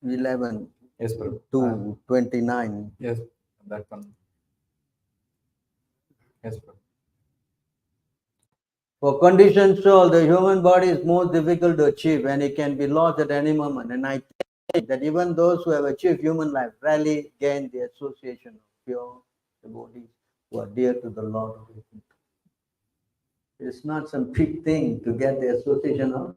Eleven Yes, Prabhu. to 29. Yes, that one. Yes, Prabhu. For conditioned soul, the human body is most difficult to achieve and it can be lost at any moment. And I think that even those who have achieved human life rarely gain the association of pure devotees who are dear to the Lord. It's not some big thing to get the association of.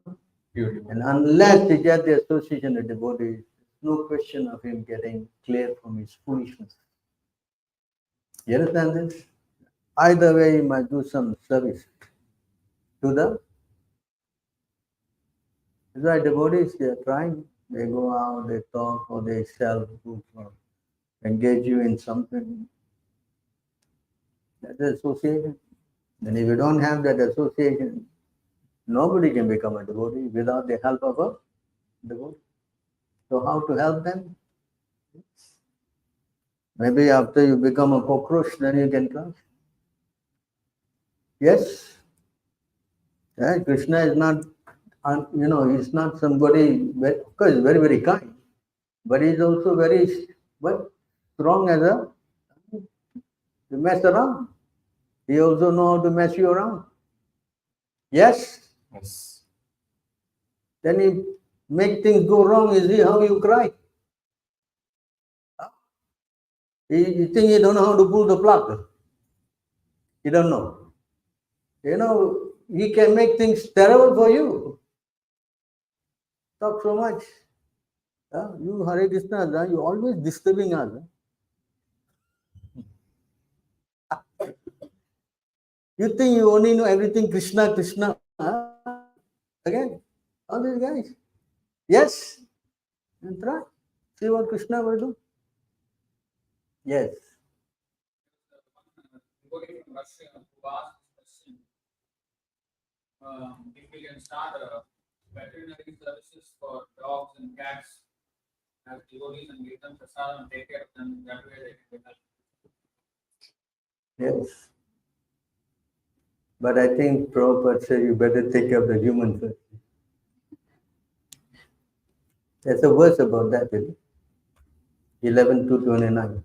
Beautiful. And unless you get the association of devotees, no question of him getting clear from his foolishness. You understand this? Either way, you must do some service to the. That's why devotees, they are trying. They go out, they talk, or they sell food, or engage you in something. That's the association. And if you don't have that association, nobody can become a devotee without the help of a devotee. So how to help them? Maybe after you become a cockroach, then you can try. Yes. Yeah, Krishna is not, he's not somebody, of course, very, very kind, but he's also very, strong as to mess around. He also know how to mess you around. Yes. Yes. Then he make things go wrong. You see how you cry. You think you don't know how to pull the plug. You don't know. He can make things terrible for you. Talk so much. You Hare Krishna, you always disturbing us. You think you only know everything Krishna, Krishna. Again, all these guys. Yes. And try. See what Krishna will do. Yes. Devotee from Russia who asked this question, if we can start veterinary services for dogs and cats as devotees and give them prasad and take care of them, that way they can help. Yes. But I think Prabhupada said you better take care of the human first. There's a verse about that, isn't it? 11:29.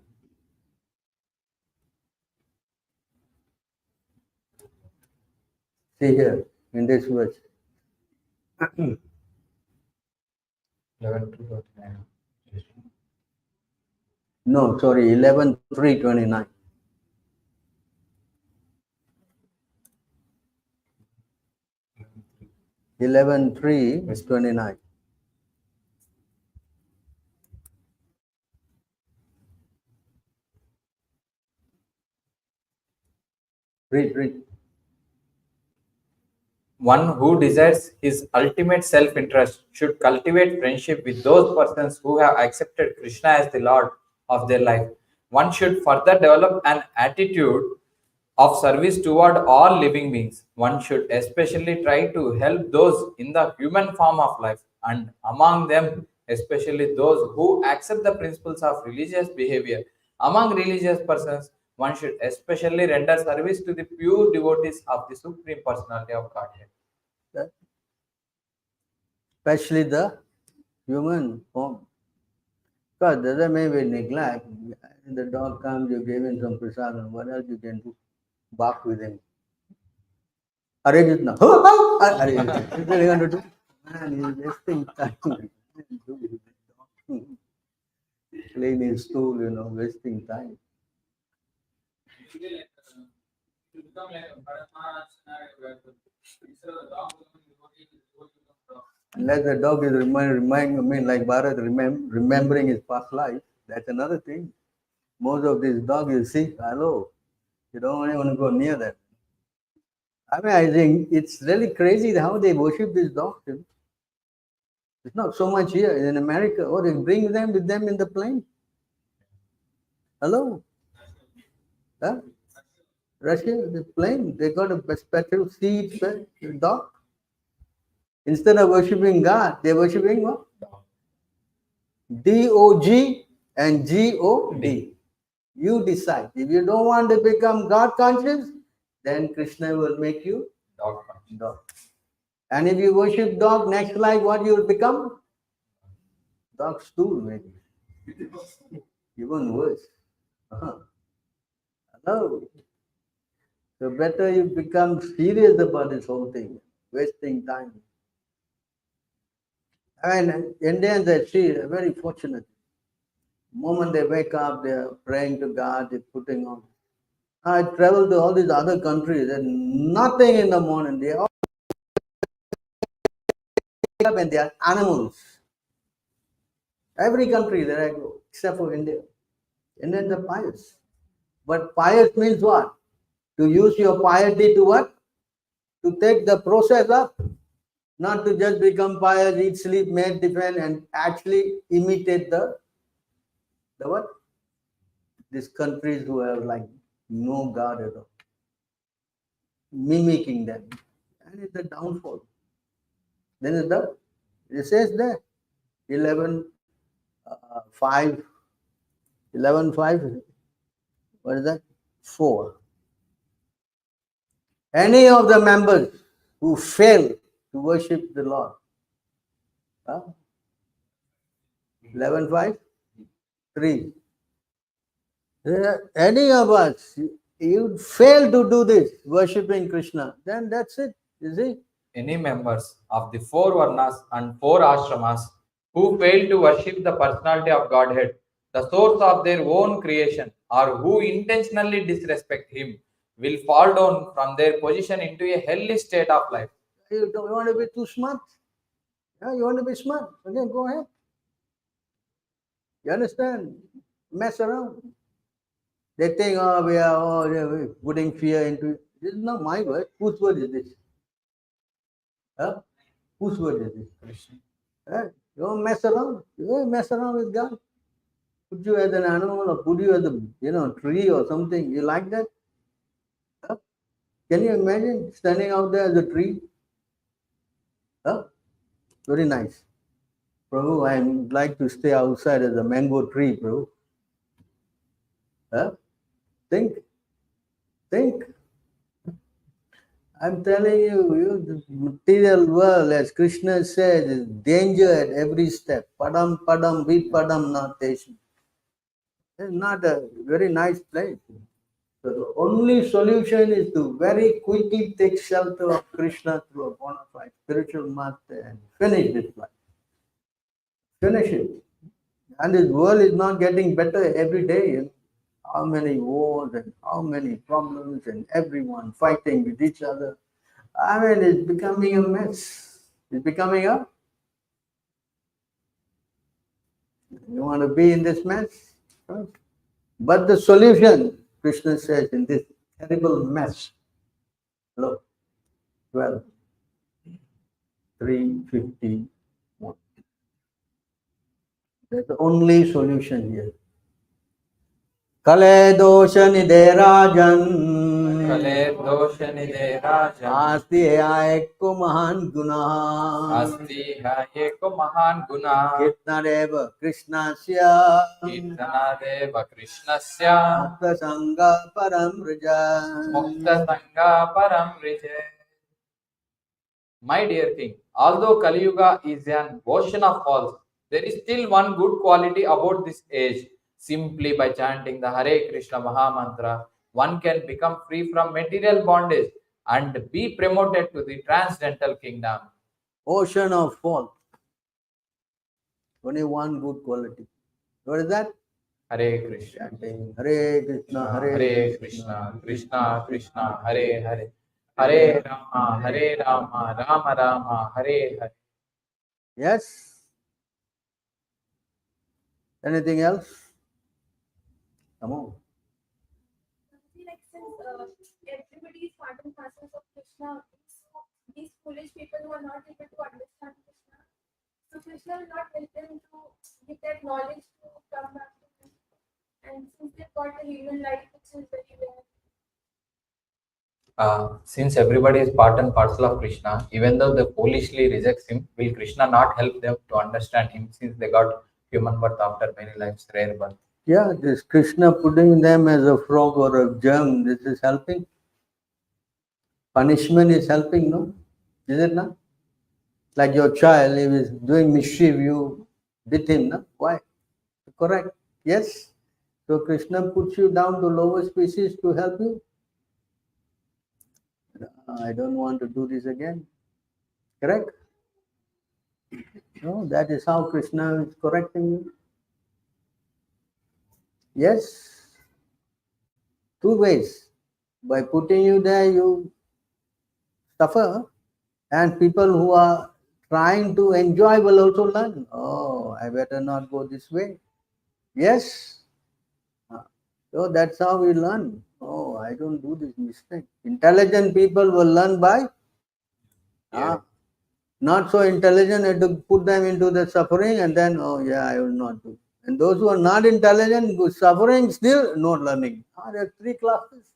See here, in this verse. 11:29. No, sorry, 11:3:29. 11:3:29. Read. One who desires his ultimate self-interest should cultivate friendship with those persons who have accepted Krishna as the Lord of their life. One should further develop an attitude of service toward all living beings. One should especially try to help those in the human form of life, and among them, especially those who accept the principles of religious behavior. Among religious persons, one should especially render service to the pure devotees of the Supreme Personality of Godhead. Especially the human form. Because the other may be neglect. The dog comes, you give him some prasadam. What else you can do? Bark with him. Hare Krishna. Hare Krishna. What are you going to do? Man, he's wasting time. Clean his stool, wasting time. Usually, like, to become like a Bharat Maharaj scenario where instead of the dog becoming devotee, the devotee becomes dog. Unless the dog is like Bharat remembering his past life, that's another thing. Most of these dogs you see, hello, you don't even want to go near them. I think it's really crazy how they worship these dogs. It's not so much here in America. Or they bring them with them in the plane. Hello? Huh? Russia, the plane, they got a special seat for the dog. Instead of worshipping God, they're worshipping what? D-O-G and G-O-D. You decide. If you don't want to become God conscious, then Krishna will make you dog. And if you worship dog, next life, what you will become? Dog stool, maybe. Even worse. Hello. So better you become serious about this whole thing, wasting time. Indians, I see, are very fortunate. The moment they wake up, they're praying to God, they're putting on. I travel to all these other countries, and nothing in the morning. They all wake up and they are animals. Every country that I go, except for India. Indians are pious. But pious means what? To use your piety to what? To take the process up. Not to just become pious, eat, sleep, make, defend, and actually imitate the what? These countries who have like no God at all. Mimicking them. And it's a downfall. Then it says there, 11:5. What is that? 4. Any of the members who fail to worship the Lord. 11.5? 3. Any of us, you fail to do this, worshipping Krishna, then that's it. You see? Any members of the 4 varnas and 4 ashramas who fail to worship the personality of Godhead, the source of their own creation, or who intentionally disrespect him, will fall down from their position into a hellish state of life. You don't want to be too smart? Yeah, you want to be smart? Okay, go ahead. You understand? Mess around. They think, we're putting fear into it. This is not my word. Whose word is this? Huh? Whose word is this? Krishna. You don't mess around. You don't mess around with God. Put you as an animal or put you as a tree or something. You like that? Huh? Can you imagine standing out there as a tree? Huh? Very nice. Prabhu, I'd like to stay outside as a mango tree, Prabhu. Huh? Think. I'm telling you, the material world, as Krishna says, is danger at every step. Padam, vipadam, natesham. It's not a very nice place. So the only solution is to very quickly take shelter of Krishna through a bona fide spiritual master and finish this life. Finish it. And this world is not getting better every day. How many wars and how many problems and everyone fighting with each other. I mean, it's becoming a mess. It's becoming a... You want to be in this mess? Right? But the solution, Krishna says, in this terrible mess. Look, 12, 351. That's the only solution here. Kale dosha nide rajan. Kale dosha nide rajan. Asti hai ekko mahan guna. Asti hai eko mahan guna. Kirtanadeva Krishnasya. Kirtanadeva Krishnasya. Mukta sangha param rija. Mukta sangha param rije. My dear king, although Kali-yuga is an ocean of faults, there is still one good quality about this age. Simply by chanting the Hare Krishna Mahamantra, one can become free from material bondage and be promoted to the transcendental kingdom. Ocean of fault. Only one good quality. What is that? Hare Krishna. Chanting Hare Krishna, Hare Krishna, Krishna Krishna, Hare Hare. Hare Rama, Rama Rama, Hare Hare. Yes? Anything else? Come on. Like since everybody is part and parcel of Krishna, so these foolish people who are not able to understand Krishna, so Krishna will not help them to get that knowledge to come back to him. And since they've got the human life, which is very rare. Since everybody is part and parcel of Krishna, even though they foolishly rejects him, will Krishna not help them to understand him since they got human birth after many lives, rare birth? Yeah, this Krishna putting them as a frog or a germ, this is helping. Punishment is helping, no? Is it not? Like your child, if he's doing mischief, you beat him, no? Why? Correct. Yes? So Krishna puts you down to lower species to help you. I don't want to do this again. Correct? No, that is how Krishna is correcting you. Yes? 2 ways. By putting you there, you suffer, and people who are trying to enjoy will also learn. Oh, I better not go this way. Yes? So that's how we learn. Oh, I don't do this mistake. Intelligent people will learn by not so intelligent, and to put them into the suffering, and then, oh yeah, I will not do. And those who are not intelligent, suffering, still not learning. There are 3 classes.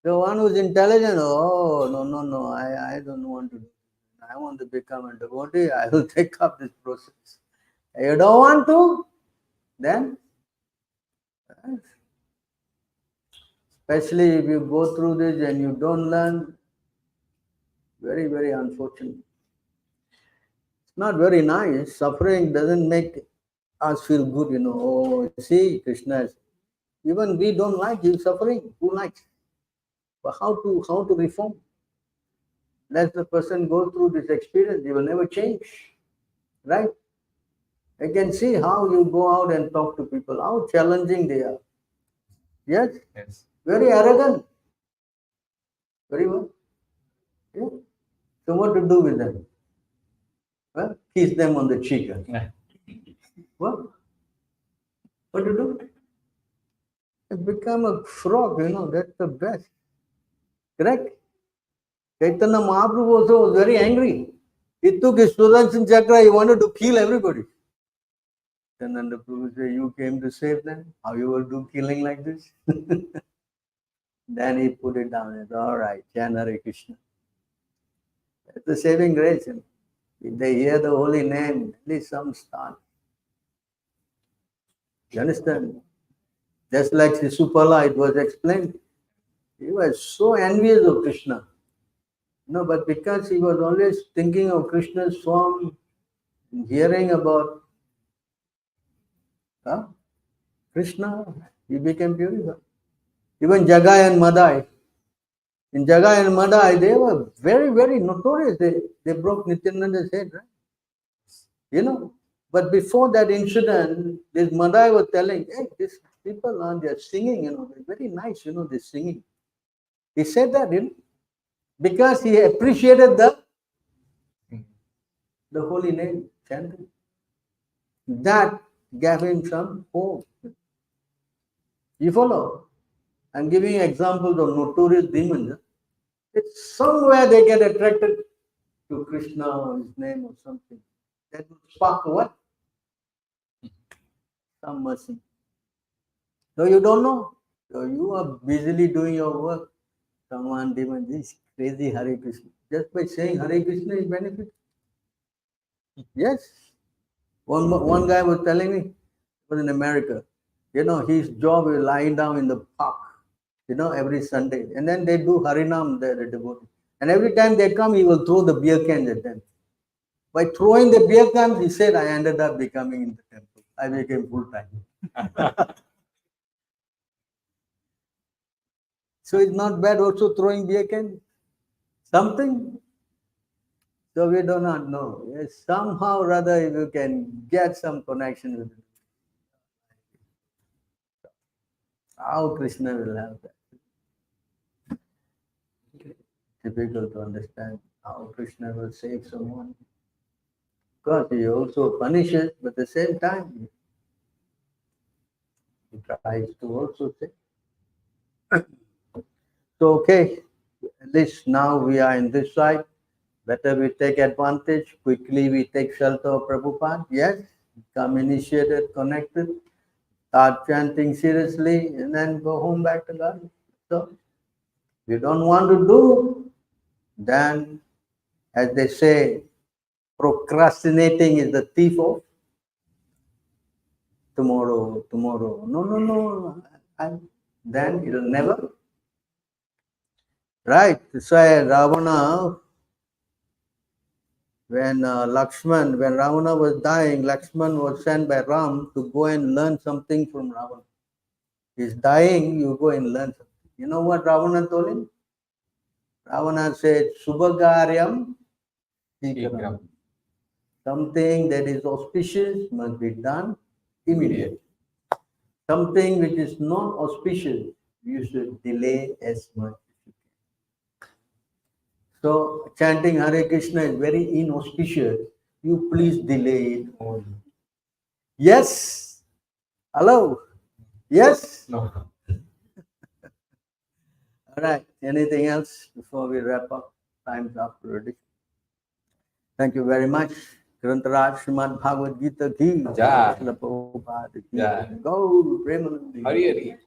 The one who's intelligent, oh, no, I don't want to do this. I want to become a devotee, I will take up this process. You don't want to? Then Especially if you go through this and you don't learn, very, very unfortunate. It's not very nice. Suffering doesn't make us feel good, you know. Oh, see, Krishna is, even we don't like you suffering. Who likes? But how to reform? Let the person go through this experience, he will never change. Right? I can see how you go out and talk to people, how challenging they are. Yes? Yes. Very arrogant. Very well. Yeah. So what to do with them? Well, kiss them on the cheek. What? What to do? Become a frog, you know, that's the best. Correct? Chaitanya Mahaprabhu also was very angry. He took his Sudarshan Chakra, he wanted to kill everybody. Then the Prabhu said, you came to save them? How you will do killing like this? Then he put it down and said, all right, chant Hare Krishna. That's the saving grace. You know. If they hear the holy name, at least some start. You understand? Just like Sisupala, it was explained. He was so envious of Krishna. No, but because he was always thinking of Krishna's form, hearing about Krishna, he became purified. Even Jagai and Madai. In Jagai and Madai, they were very, very notorious. They broke Nityananda's head, right? You know. But before that incident, this Madai was telling, hey, these people are they're singing, you know, they're very nice, you know, they're singing. He said that, you know, because he appreciated the holy name, chanting. That gave him some hope. You follow? I'm giving you examples of notorious demons. It's somewhere they get attracted to Krishna or his name or something. That will spark what? Some mercy. So you don't know. So you are busily doing your work. Someone demon, this crazy Hare Krishna. Just by saying Hare Krishna is benefit. Yes. One guy was telling me, he was in America. You know, his job is lying down in the park, you know, every Sunday. And then they do Harinam there, the devotees. And every time they come, he will throw the beer cans at them. By throwing the beer cans, he said, I ended up becoming in the temple. I became full time. So it's not bad also throwing beer cans. Something. So we do not know. Yes, somehow or other, if you can get some connection with it. How Krishna will have that. Difficult to understand how Krishna will save someone. Because he also punishes, but at the same time, he tries to also save. So, okay, at least now we are in this side. Better we take advantage. Quickly we take shelter of Prabhupada. Yes, become initiated, connected, start chanting seriously, and then go home back to God. So, if you don't want to do, then, as they say, procrastinating is the thief of tomorrow. No. Then it'll never. Right. So Ravana, when Ravana was dying, Lakshman was sent by Ram to go and learn something from Ravana. He's dying, you go and learn something. You know what Ravana told him? Ravana said, Subhagaryam Shikram. Something that is auspicious must be done immediately. Something which is not auspicious, you should delay as much as you can. So, chanting Hare Krishna is very inauspicious. You please delay it only. Yes? Hello? Yes? No. All right. Anything else before we wrap up? Time's up already. Thank you very much. Grantaraj Srimad Bhagavad Gita ki Jai. Srila Prabhupada ki Jai. Go Premanandi. Hari Hari.